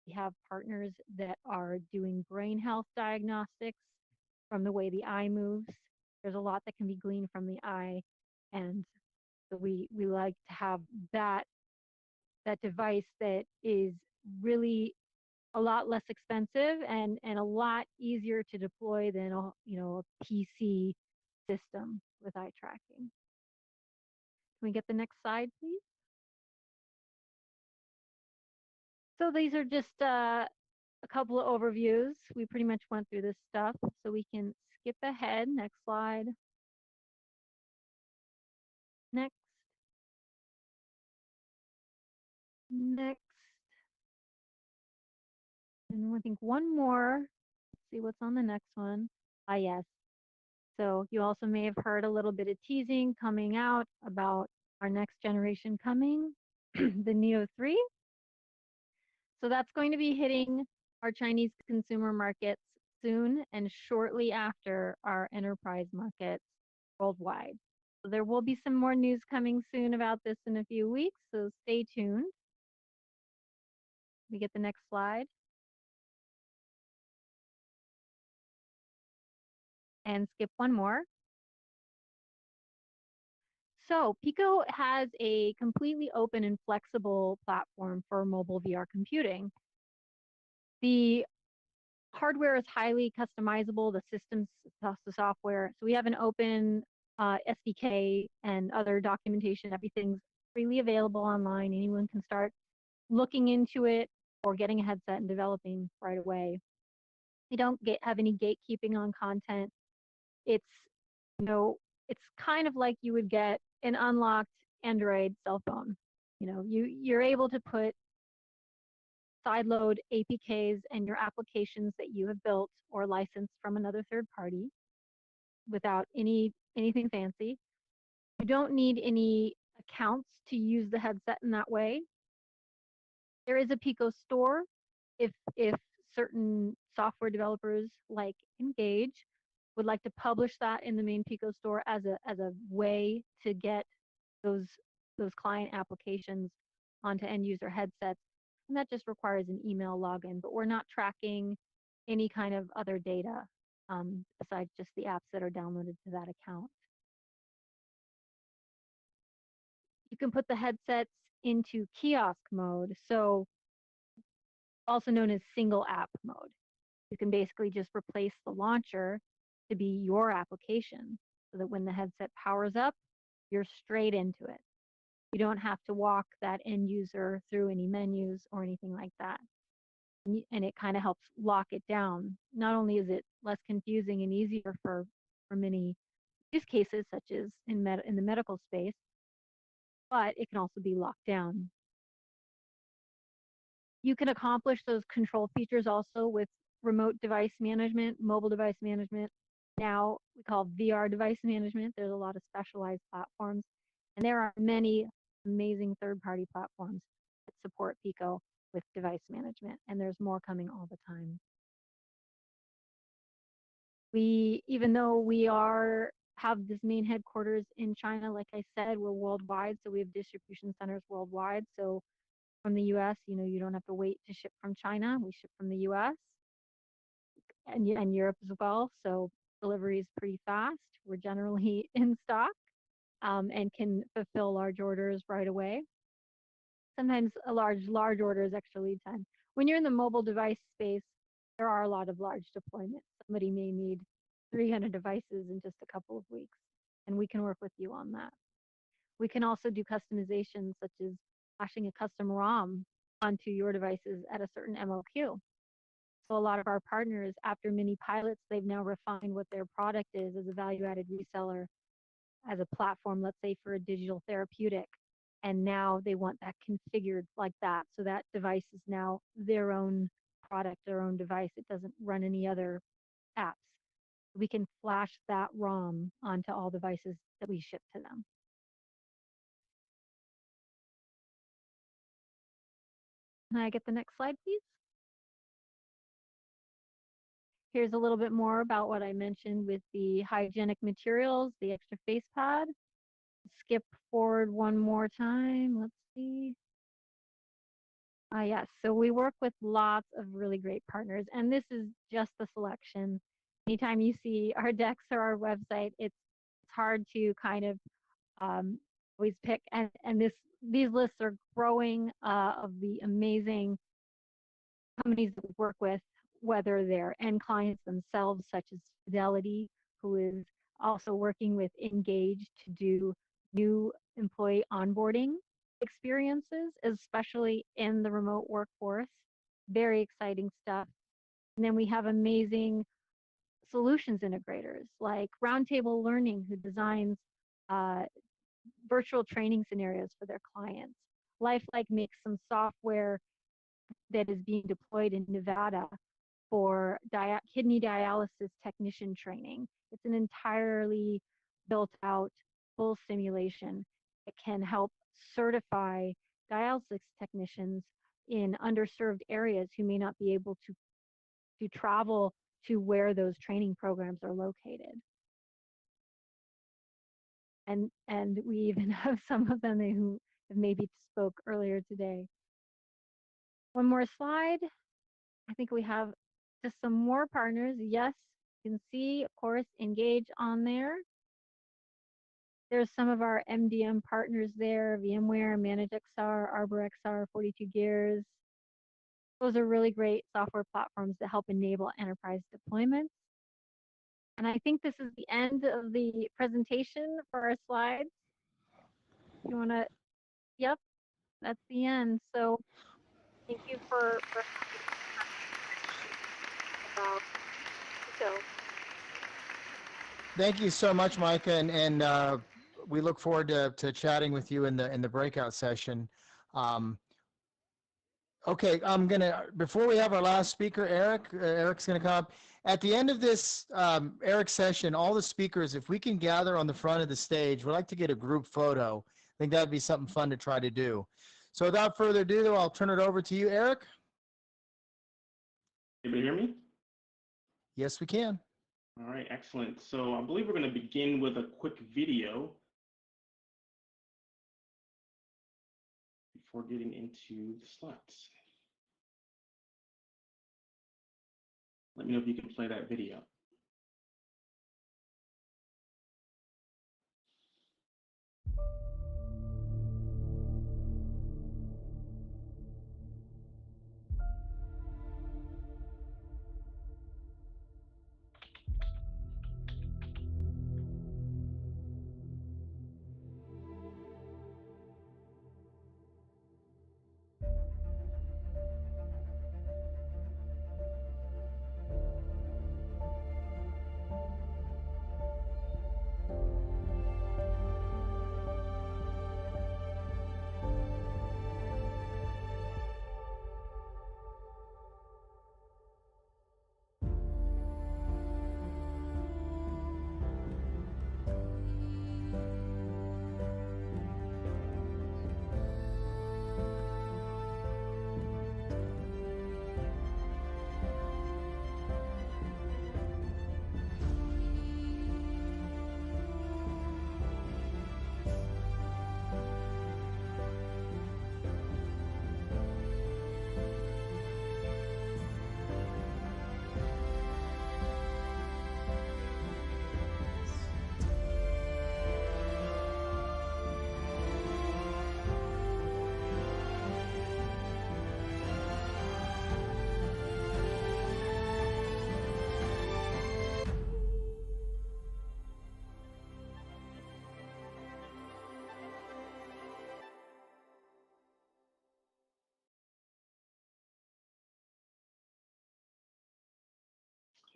We have partners that are doing brain health diagnostics from the way the eye moves. There's a lot that can be gleaned from the eye, and so we like to have that device that is really a lot less expensive and a lot easier to deploy than a PC system with eye tracking. Can we get the next slide, please? So these are just a couple of overviews. We pretty much went through this stuff, so we can skip ahead. Next slide. Next. Next. And I think one more. Let's see what's on the next one. Ah, yes. So you also may have heard a little bit of teasing coming out about our next generation coming, the Neo 3. So that's going to be hitting our Chinese consumer markets soon and shortly after our enterprise markets worldwide. So there will be some more news coming soon about this in a few weeks, so stay tuned. We get the next slide. And skip one more. So Pico has a completely open and flexible platform for mobile VR computing. The hardware is highly customizable, the systems, the software. So we have an open SDK and other documentation. Everything's freely available online. Anyone can start looking into it or getting a headset and developing right away. We don't have any gatekeeping on content. It's, you know, it's kind of like you would get an unlocked Android cell phone. You know, you're able to put sideload APKs and your applications that you have built or licensed from another third party without anything fancy. You don't need any accounts to use the headset in that way. There is a Pico store if certain software developers like Engage would like to publish that in the main Pico store as a way to get those client applications onto end user headsets. And that just requires an email login, but we're not tracking any kind of other data besides just the apps that are downloaded to that account. You can put the headsets into kiosk mode, so also known as single app mode. You can basically just replace the launcher to be your application so that when the headset powers up, you're straight into it. You don't have to walk that end user through any menus or anything like that. And it kind of helps lock it down. Not only is it less confusing and easier for many use cases, such as in the medical space, but it can also be locked down. You can accomplish those control features also with remote device management, mobile device management. Now we call VR device management. There's a lot of specialized platforms, and there are many amazing third-party platforms that support Pico with device management, and there's more coming all the time. Even though we have this main headquarters in China, like I said, we're worldwide, so we have distribution centers worldwide. So from the US, you don't have to wait to ship from China. We ship from the US and Europe as well. So delivery is pretty fast. We're generally in stock and can fulfill large orders right away. Sometimes a large order is extra lead time. When you're in the mobile device space, there are a lot of large deployments. Somebody may need 300 devices in just a couple of weeks, and we can work with you on that. We can also do customizations such as flashing a custom ROM onto your devices at a certain MOQ. So a lot of our partners, after many pilots, they've now refined what their product is as a value-added reseller, as a platform, let's say for a digital therapeutic. And now they want that configured like that. So that device is now their own product, their own device. It doesn't run any other apps. We can flash that ROM onto all devices that we ship to them. Can I get the next slide, please? Here's a little bit more about what I mentioned with the hygienic materials, the extra face pad. Skip forward one more time. Let's see. Yes, so we work with lots of really great partners, and this is just the selection. Anytime you see our decks or our website, it's hard to kind of always pick, and these lists are growing of the amazing companies that we work with, whether they're end clients themselves, such as Fidelity, who is also working with Engage to do new employee onboarding experiences, especially in the remote workforce. Very exciting stuff. And then we have amazing solutions integrators like Roundtable Learning, who designs virtual training scenarios for their clients. Lifelike makes some software that is being deployed in Nevada for kidney dialysis technician training. It's an entirely built out full simulation that can help certify dialysis technicians in underserved areas who may not be able to travel to where those training programs are located. And we even have some of them who maybe spoke earlier today. One more slide. I think we have just some more partners. Yes, you can see, of course, Engage on there. There's some of our MDM partners there, VMware, ManageXR, ArborXR, 42 Gears. Those are really great software platforms that help enable enterprise deployments. And I think this is the end of the presentation for our slides. You want to, yep, that's the end. So thank you for about Pico. Thank you so much, Micah, and we look forward to chatting with you in the breakout session. Okay, I'm gonna, before we have our last speaker, Eric's gonna come up. At the end of this Eric session, all the speakers, if we can gather on the front of the stage, we'd like to get a group photo. I think that'd be something fun to try to do. So without further ado, I'll turn it over to you, Eric. Able to hear me? Yes, we can. All right, excellent. So I believe we're going to begin with a quick video before getting into the slides. Let me know if you can play that video.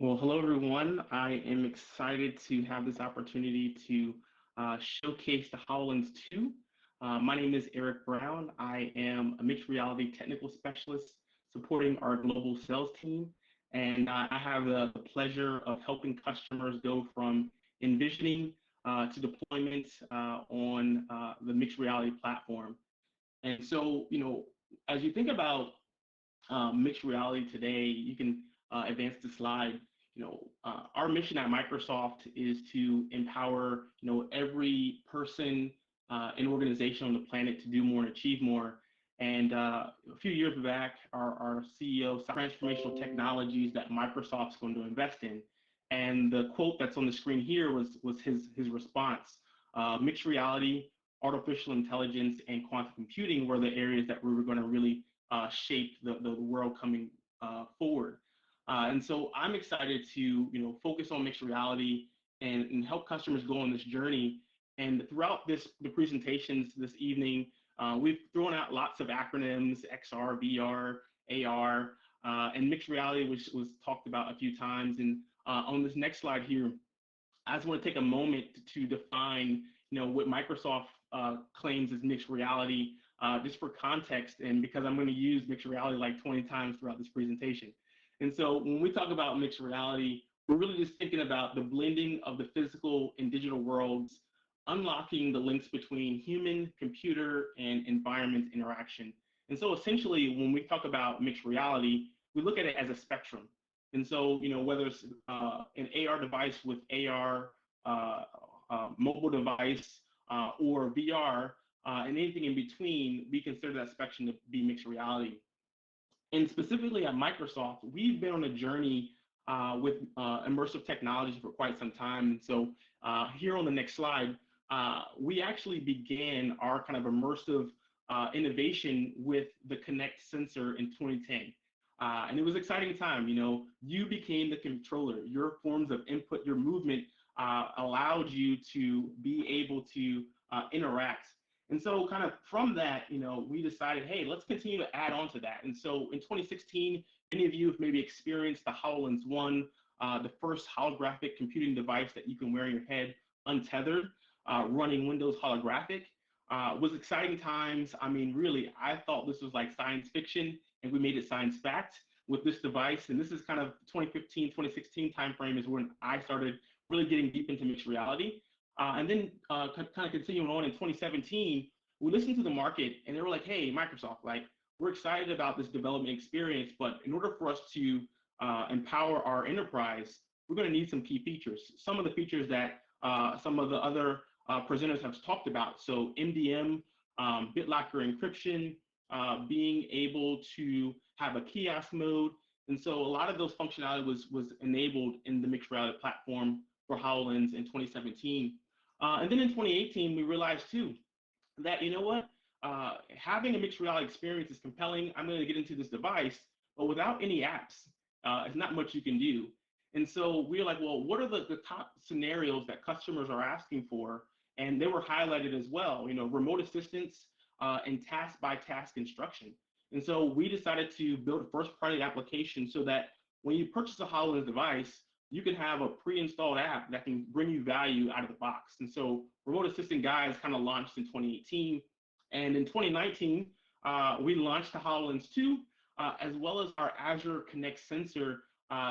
Well, hello, everyone. I am excited to have this opportunity to showcase the HoloLens 2. My name is Eric Brown. I am a mixed reality technical specialist supporting our global sales team. And I have the pleasure of helping customers go from envisioning to deployment on the mixed reality platform. And so, as you think about mixed reality today, you can advance the slide. Our mission at Microsoft is to empower, every person and organization on the planet to do more and achieve more. And a few years back, our CEO saw transformational technologies that Microsoft's going to invest in. And the quote that's on the screen here was his response. Mixed reality, artificial intelligence, and quantum computing were the areas that we were going to really shape the world coming forward. And so I'm excited to focus on mixed reality and help customers go on this journey. And throughout the presentations this evening, we've thrown out lots of acronyms: XR, VR, AR, and mixed reality, which was talked about a few times. And on this next slide here, I just want to take a moment to define what Microsoft claims as mixed reality, just for context, and because I'm going to use mixed reality like 20 times throughout this presentation. And so when we talk about mixed reality, we're really just thinking about the blending of the physical and digital worlds, unlocking the links between human, computer, and environment interaction. And so essentially, when we talk about mixed reality, we look at it as a spectrum. And so, whether it's an AR device with AR, mobile device, or VR, and anything in between, we consider that spectrum to be mixed reality. And specifically at Microsoft, we've been on a journey with immersive technology for quite some time. And so here on the next slide, we actually began our kind of immersive innovation with the Kinect sensor in 2010. And it was an exciting time. You became the controller. Your forms of input, your movement allowed you to be able to interact. And so kind of from that, we decided, hey, let's continue to add on to that. And so in 2016, many of you have maybe experienced the HoloLens 1, the first holographic computing device that you can wear in your head untethered, running Windows holographic. Was exciting times. I mean, really, I thought this was like science fiction, and we made it science fact with this device. And this is kind of 2015, 2016 timeframe is when I started really getting deep into mixed reality. And then kind of continuing on in 2017, we listened to the market, and they were like, hey, Microsoft, like, we're excited about this development experience, but in order for us to empower our enterprise, we're going to need some key features. Some of the features that some of the other presenters have talked about. So MDM, BitLocker encryption, being able to have a kiosk mode. And so a lot of those functionality was enabled in the mixed reality platform for HoloLens in 2017. And then in 2018, we realized too, that, you know what, having a mixed reality experience is compelling. I'm going to get into this device, but without any apps, it's not much you can do. And so we're like, well, what are the top scenarios that customers are asking for? And they were highlighted as well, remote assistance and task-by-task instruction. And so we decided to build a first-party application so that when you purchase a HoloLens device, you can have a pre-installed app that can bring you value out of the box. And so Remote Assistant Guides kind of launched in 2018. And in 2019, we launched the HoloLens 2, as well as our Azure Connect sensor,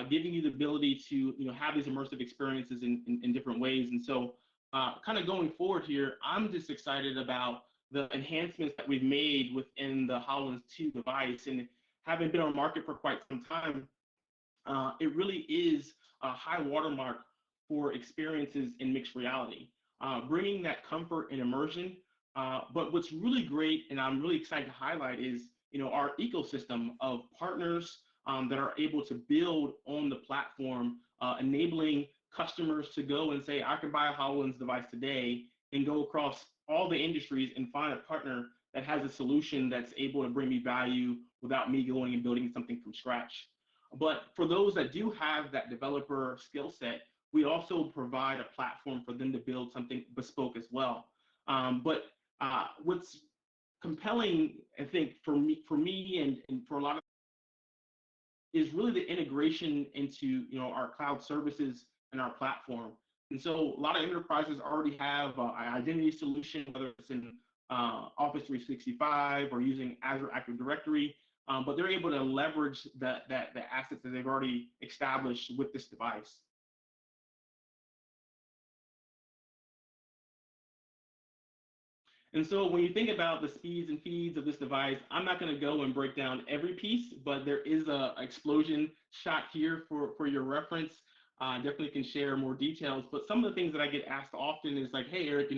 giving you the ability to have these immersive experiences in different ways. And so kind of going forward here, I'm just excited about the enhancements that we've made within the HoloLens 2 device. And having been on the market for quite some time, it really is a high watermark for experiences in mixed reality, bringing that comfort and immersion. But what's really great, and I'm really excited to highlight, is our ecosystem of partners that are able to build on the platform, enabling customers to go and say, I can buy a HoloLens device today and go across all the industries and find a partner that has a solution that's able to bring me value without me going and building something from scratch. But for those that do have that developer skill set, we also provide a platform for them to build something bespoke as well. But what's compelling, I think, for me and for a lot of is really the integration into our cloud services and our platform. And so a lot of enterprises already have an identity solution, whether it's in Office 365 or using Azure Active Directory, but they're able to leverage the assets that they've already established with this device. And so when you think about the speeds and feeds of this device, I'm not going to go and break down every piece, but there is an explosion shot here for your reference. Definitely can share more details, but some of the things that I get asked often is like, hey, Eric,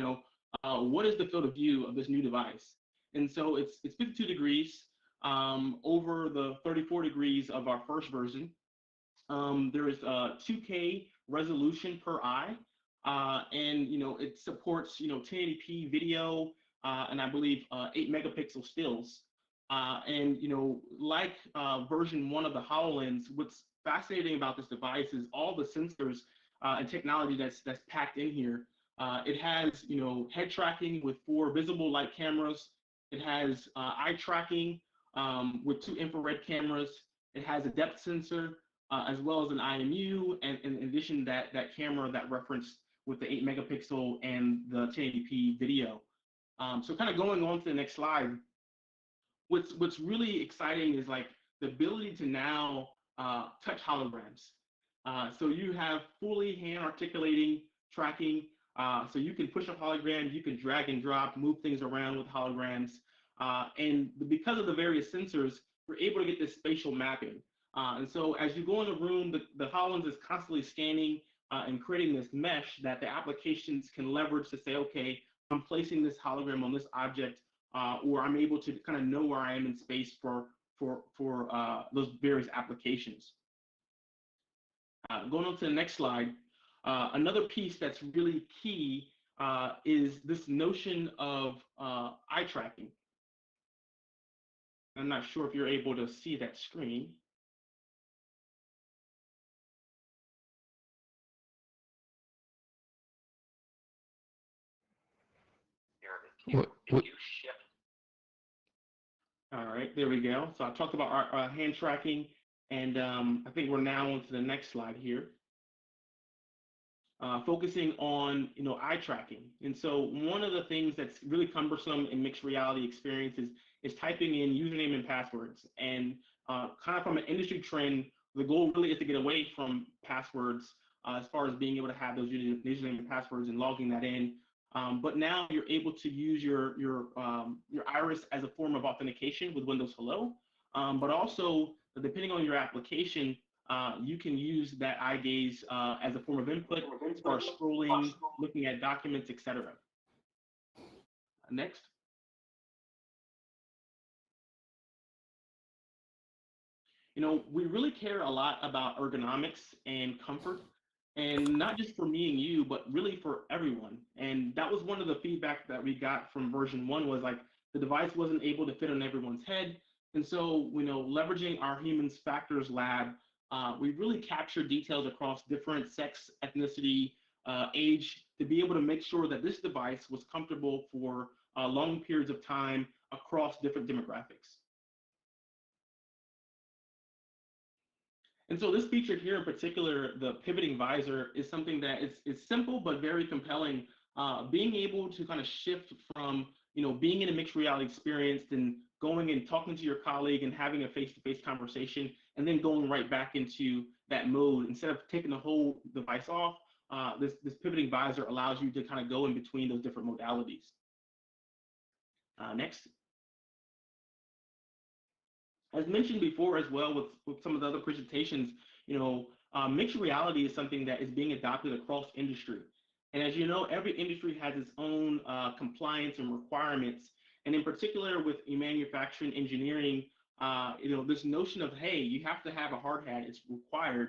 what is the field of view of this new device? And so it's 52 degrees over the 34 degrees of our first version. There is 2K resolution per eye, and it supports 1080p video, and I believe 8 megapixel stills. And like version 1 of the HoloLens, what's fascinating about this device is all the sensors and technology that's packed in here. It has head tracking with 4 visible light cameras. It has eye tracking with 2 infrared cameras. It has a depth sensor as well as an IMU, and in addition that camera that referenced with the 8 megapixel and the 1080p video. So kind of going on to the next slide, what's really exciting is like the ability to now touch holograms. So you have fully hand articulating tracking. So you can push a hologram, you can drag and drop, move things around with holograms. And because of the various sensors, we're able to get this spatial mapping. And so as you go in the room, the HoloLens is constantly scanning and creating this mesh that the applications can leverage to say, okay, I'm placing this hologram on this object, or I'm able to kind of know where I am in space for those various applications. Going on to the next slide, another piece that's really key is this notion of eye tracking. I'm not sure if you're able to see that screen. All right, there we go. So I talked about our hand tracking, and I think we're now on to the next slide here. Focusing on eye tracking. And so one of the things that's really cumbersome in mixed reality experiences is typing in username and passwords. And kind of from an industry trend, the goal really is to get away from passwords as far as being able to have those username and passwords and logging that in. But now you're able to use your iris as a form of authentication with Windows Hello. But also, depending on your application, you can use that eye gaze as a form of input as far as scrolling, looking at documents, etc. Next. We really care a lot about ergonomics and comfort, and not just for me and you, but really for everyone. And that was one of the feedback that we got from version 1 was like the device wasn't able to fit on everyone's head. And so, leveraging our Humans Factors lab, we really capture details across different sex, ethnicity, age, to be able to make sure that this device was comfortable for long periods of time across different demographics. And so this feature here in particular, the pivoting visor, is something that is simple but very compelling. Being able to kind of shift from being in a mixed reality experience and going and talking to your colleague and having a face-to-face conversation, and then going right back into that mode instead of taking the whole device off. This pivoting visor allows you to kind of go in between those different modalities. Next. As mentioned before as well with some of the other presentations, mixed reality is something that is being adopted across industry. And as you know, every industry has its own compliance and requirements. And in particular with manufacturing engineering, this notion of, hey, you have to have a hard hat, it's required,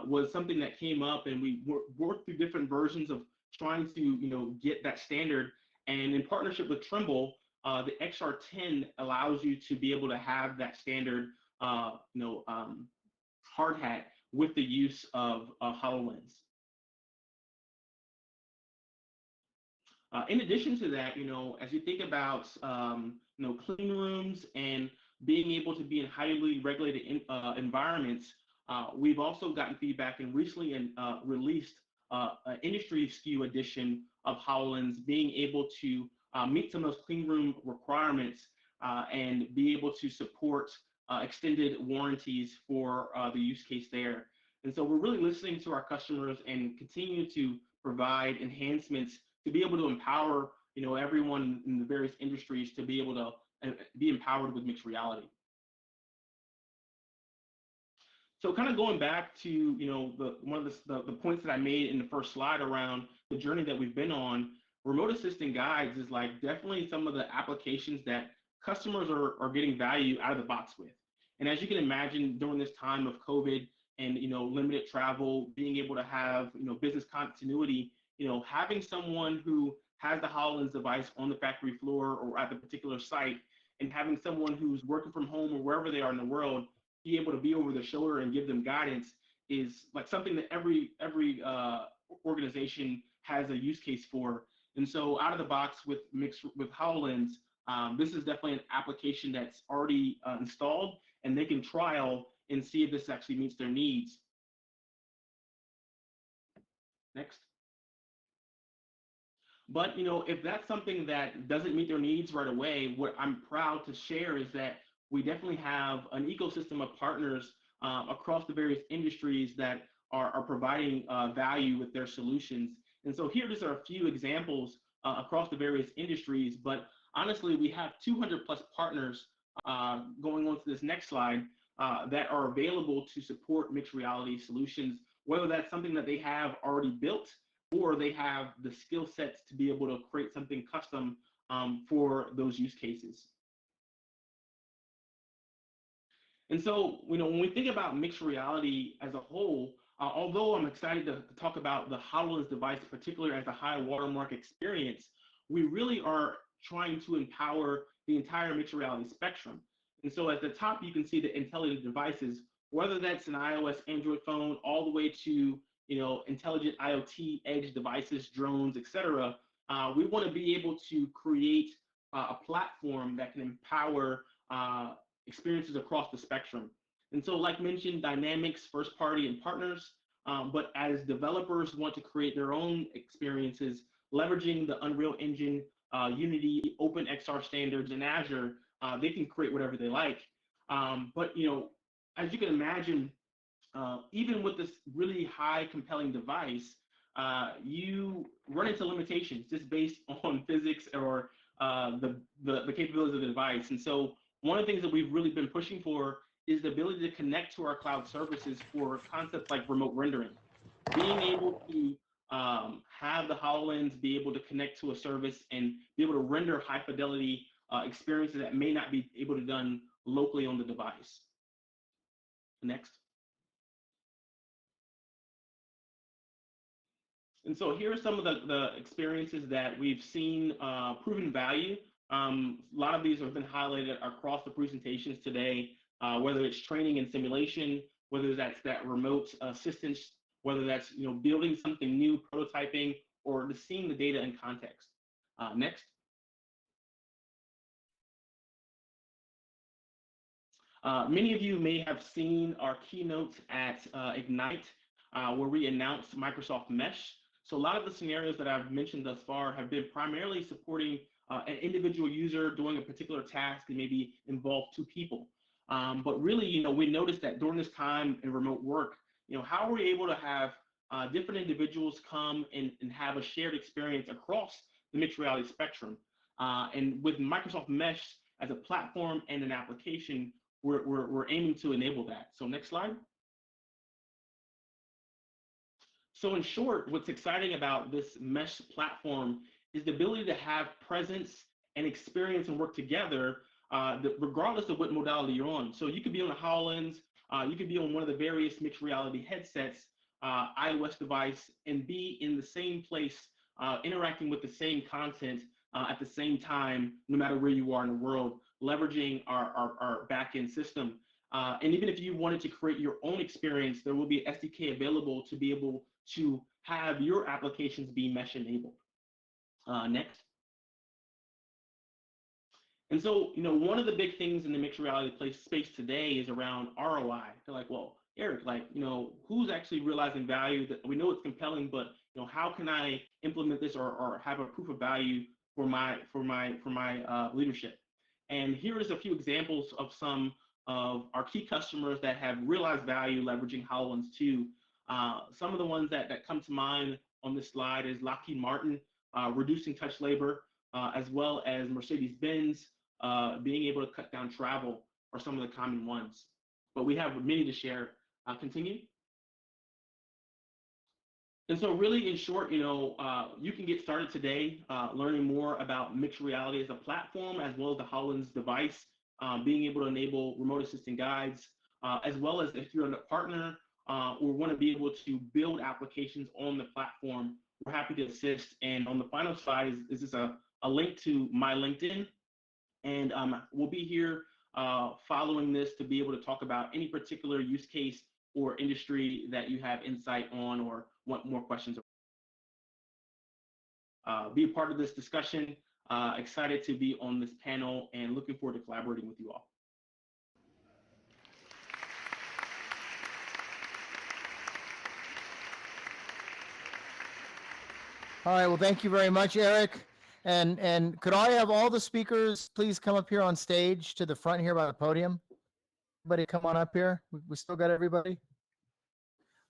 was something that came up, and we worked through different versions of trying to get that standard. And in partnership with Trimble, the XR10 allows you to be able to have that standard hard hat with the use of HoloLens. In addition to that, as you think about clean rooms and being able to be in highly regulated environments, we've also gotten feedback and recently released an industry SKU edition of HoloLens, being able to meet some of those clean room requirements and be able to support extended warranties for the use case there. And so we're really listening to our customers and continue to provide enhancements to be able to empower everyone in the various industries to be able to be empowered with mixed reality. So kind of going back to one of the points that I made in the first slide around the journey that we've been on, remote assistant guides is like definitely some of the applications that customers are getting value out of the box with. And as you can imagine, during this time of COVID and limited travel, being able to have business continuity, having someone who has the HoloLens device on the factory floor or at the particular site, and having someone who's working from home or wherever they are in the world be able to be over their shoulder and give them guidance is like something that every organization has a use case for. And so out of the box with HoloLens, this is definitely an application that's already installed, and they can trial and see if this actually meets their needs. Next. But if that's something that doesn't meet their needs right away, what I'm proud to share is that we definitely have an ecosystem of partners across the various industries that are providing value with their solutions. And so here just are a few examples across the various industries, but honestly, we have 200 plus partners going on to this next slide that are available to support mixed reality solutions, whether that's something that they have already built or they have the skill sets to be able to create something custom for those use cases. And so, when we think about mixed reality as a whole, although I'm excited to talk about the HoloLens device, particularly as a high watermark experience, we really are trying to empower the entire mixed reality spectrum. And so at the top, you can see the intelligent devices, whether that's an iOS, Android phone, all the way to intelligent IoT, edge devices, drones, etc. we want to be able to create a platform that can empower experiences across the spectrum. And so, like mentioned, dynamics, first party, and partners. But as developers want to create their own experiences, leveraging the Unreal Engine, Unity, OpenXR standards, and Azure, they can create whatever they like. But as you can imagine, even with this really high compelling device, you run into limitations just based on physics or the capabilities of the device. And so one of the things that we've really been pushing for is the ability to connect to our cloud services for concepts like remote rendering. Being able to have the HoloLens be able to connect to a service and be able to render high fidelity experiences that may not be able to done locally on the device. Next. And so here are some of the experiences that we've seen proven value. A lot of these have been highlighted across the presentations today, whether it's training and simulation, whether that's that remote assistance, whether that's building something new, prototyping, or just seeing the data in context. Next. Many of you may have seen our keynote at Ignite, where we announced Microsoft Mesh. So a lot of the scenarios that I've mentioned thus far have been primarily supporting an individual user doing a particular task and maybe involve two people. But really, we noticed that during this time in remote work, how are we able to have different individuals come and have a shared experience across the mixed reality spectrum? And with Microsoft Mesh as a platform and an application, we're aiming to enable that. So next slide. So in short, what's exciting about this Mesh platform is the ability to have presence and experience and work together regardless of what modality you're on. So you could be on a HoloLens, you could be on one of the various mixed reality headsets, iOS device, and be in the same place, interacting with the same content at the same time, no matter where you are in the world, leveraging our backend system. And even if you wanted to create your own experience, there will be an SDK available to be able to have your applications be mesh enabled. Next. And so, one of the big things in the mixed reality space today is around ROI. They're like, well, Eric, who's actually realizing value? That we know it's compelling, but how can I implement this or have a proof of value for my leadership? And here is a few examples of some of our key customers that have realized value leveraging HoloLens 2. Some of the ones that come to mind on this slide is Lockheed Martin, reducing touch labor, as well as Mercedes-Benz, being able to cut down travel are some of the common ones. But we have many to share. Continue. And so really, in short, you can get started today learning more about mixed reality as a platform, as well as the HoloLens device, being able to enable remote assistant guides, as well as if you're a partner or want to be able to build applications on the platform, we're happy to assist. And on the final slide is just a link to my LinkedIn. And we'll be here following this to be able to talk about any particular use case or industry that you have insight on or want more questions. Be a part of this discussion. Excited to be on this panel and looking forward to collaborating with you all. All right, well, thank you very much, Eric. And could I have all the speakers please come up here on stage to the front here by the podium? Everybody come on up here. We still got everybody?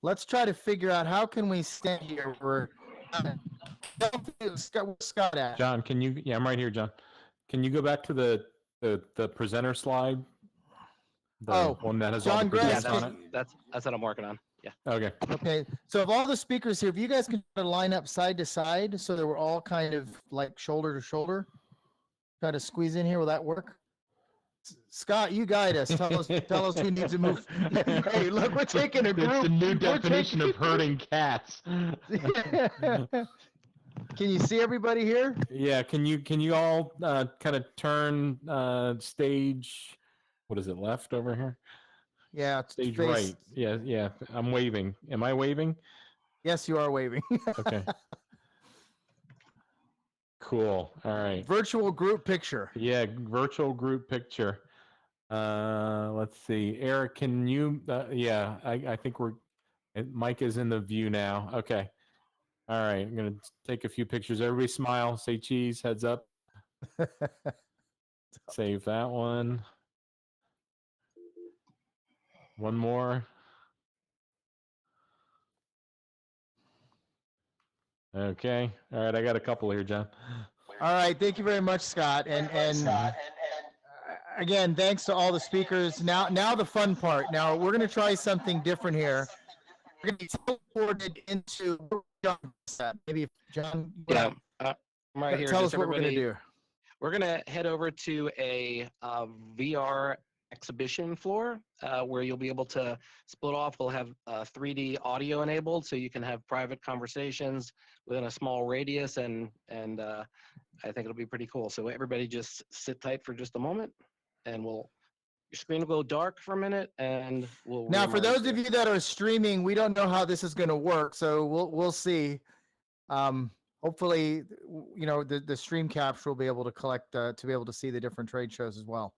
Let's try to figure out how can we stand here. Where's Scott at? John, can you? Yeah, I'm right here, John. Can you go back to the presenter slide? The one that has all the John Gress, presenters on it. That's what I'm working on. Yeah. Okay. Okay. So of all the speakers here, if you guys can line up side to side so that we're all kind of like shoulder to shoulder, try to squeeze in here. Will that work? Scott, you guide us. Tell us who needs to move. Hey, look, we're taking a group. It's the new definition of herding cats. Can you see everybody here? Yeah. Can you all kind of turn stage? What is it? Left over here? Yeah. Stage right. Yeah. I'm waving. Am I waving? Yes, you are waving. Okay. Cool. All right. Virtual group picture. Yeah, virtual group picture. Let's see. Eric, can you? Yeah, I think Mike is in the view now. Okay. All right. I'm gonna take a few pictures. Everybody smile. Say cheese. Heads up. Save that one. One more. Okay. All right. I got a couple here, John. All right. Thank you very much, Scott. And again, thanks to all the speakers. Now the fun part. Now we're going to try something different here. We're going to be teleported into maybe John. Yeah, I'm right here. Tell Just us what we're going to do. We're going to head over to a VR exhibition floor where you'll be able to split off. We'll have 3D audio enabled, so you can have private conversations within a small radius, and I think it'll be pretty cool. So everybody just sit tight for just a moment, and your screen will go dark for a minute, and we'll. Now, for those of you that are streaming, we don't know how this is going to work, so we'll see. Hopefully, you know, the stream capture will be able to collect to be able to see the different trade shows as well.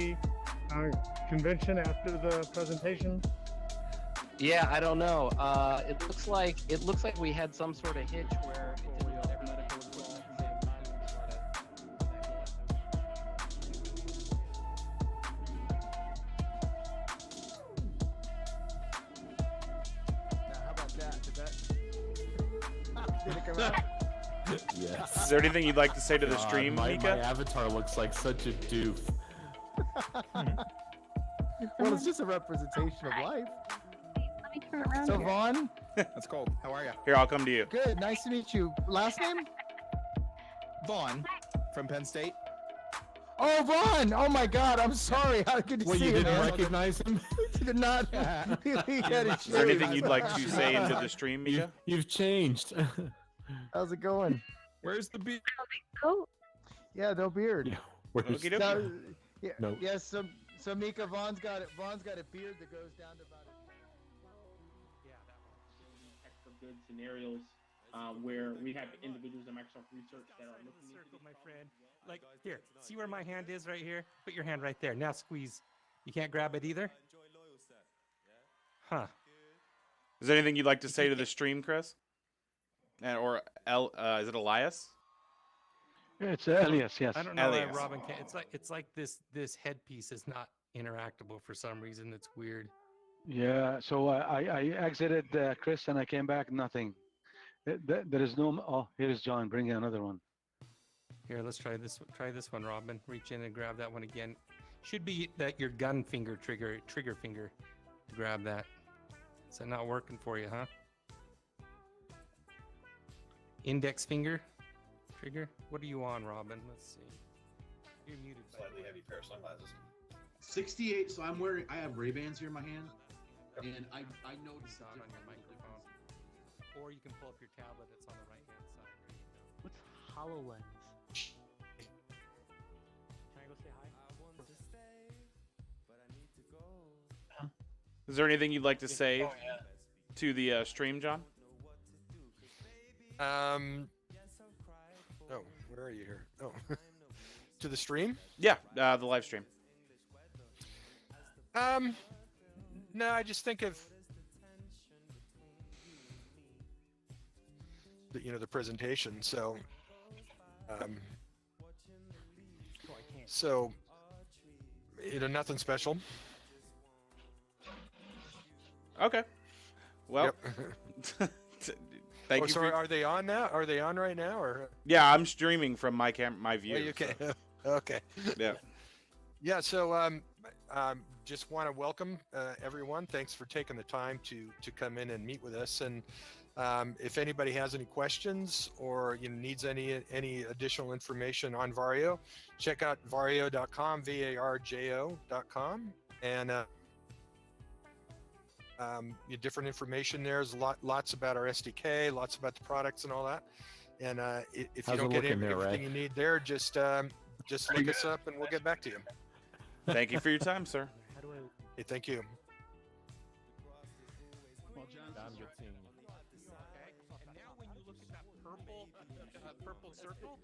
the convention after the presentation? Yeah, I don't know. It looks like we had some sort of hitch where it didn't let everybody go to the same time. Now, how about that? Did it come out? Yes. Is there anything you'd like to say to the God, stream, my Mika? avatar looks like such a doof. Well, it's just a representation of life. Let me turn around So, here. Vaughn, That's cold. How are you? Here, I'll come to you. good. Nice to meet you. Last name? Vaughn from Penn State. Oh, Vaughn! Oh my God! I'm sorry. How good to Well, see you you, didn't man. recognize him? You did not really get it. Is there anything you'd like to say into the stream, Mika? You've changed. How's it going? Where's the beat? Oh, Yeah, no beard. Yeah, where's- Okie dokie. Now, yeah, No. Yes, so Mika, Vaughn's got it. Vaughn's got a beard that goes down to about. Yeah, that one. Tech for good scenarios where we have individuals in Microsoft Research that are looking into Circle, my friend. Like here, see where my hand is right here? Put your hand right there. Now squeeze. You can't grab it either? Huh. Is there anything you'd like to say to the stream, Chris? Or is it Elias? It's Elias, yes. I don't know why Elias. Robin can't. It's like this headpiece is not interactable for some reason. It's weird. Yeah, so I exited Chris and I came back, nothing. There is no, oh, here's John, bring another one. Here, let's try this. Try this one, Robin. Reach in and grab that one again. Should be that your gun finger trigger finger to grab that. Is that not working for you, huh? Index finger trigger. What are you on, Robin? Let's see. You're muted. Slightly heavy pair of sunglasses. 68. So I have Ray-Bans here in my hand, and I noticed It's on your microphone. Or you can pull up your tablet. It's on the right hand side. There you go. What's HoloLens? Can I go say hi? Is there anything you'd like to say to the stream, John? Oh, where are you here? Oh, to the stream? Yeah, the live stream. No, I just think of the presentation. So, nothing special. Okay. Well, Yep. thank Oh, you. sorry. Are they on now? Are they on right now? Or Yeah, I'm streaming from my my view. okay, so- okay. Yeah. Yeah. So, just want to welcome everyone. Thanks for taking the time to come in and meet with us. And if anybody has any questions or needs any additional information on Varjo, check out varjo.com, varjo.com, and different information there. There's lots about our SDK, lots about the products and all that. And if you How's don't it get looking there, everything Ray? you need there, just look us up and we'll get back to you. Thank you for your time, sir. How do I? Hey, thank you. Well, John, I'm good seeing you. Okay. And now when you look at that purple circle,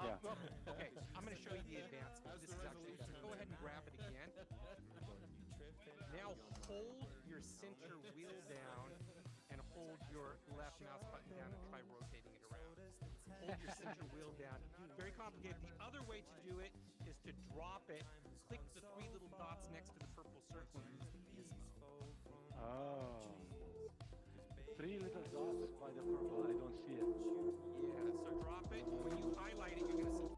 Yeah. well, okay, I'm going to show you the advancement. This is actually, so go ahead and grab it again. Now hold your center wheel down and hold your left mouse button down and try rotating it around. Hold your center wheel down. Very complicated. The other way to do it is to drop it, click the three little dots next to the purple circle and use the gizmo. Oh. Three little dots by the purple, I don't see it. Yeah, so drop it. When you highlight it, you're going to see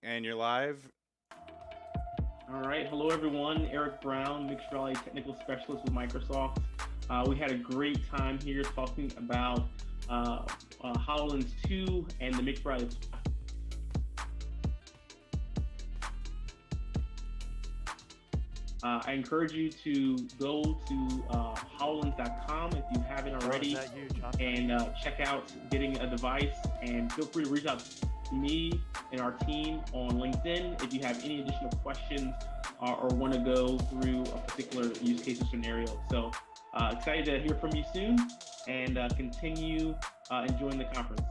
And you're live. All right. Hello, everyone. Eric Brown, Mixed Reality Technical Specialist with Microsoft. We had a great time here talking about HoloLens 2 and the Mixed Reality. I encourage you to go to hololens.com if you haven't already, and check out getting a device. And feel free to reach out to me and our team on LinkedIn if you have any additional questions or want to go through a particular use case or scenario. So excited to hear from you soon, and continue enjoying the conference.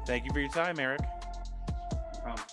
Thank you for your time, Eric. No problem.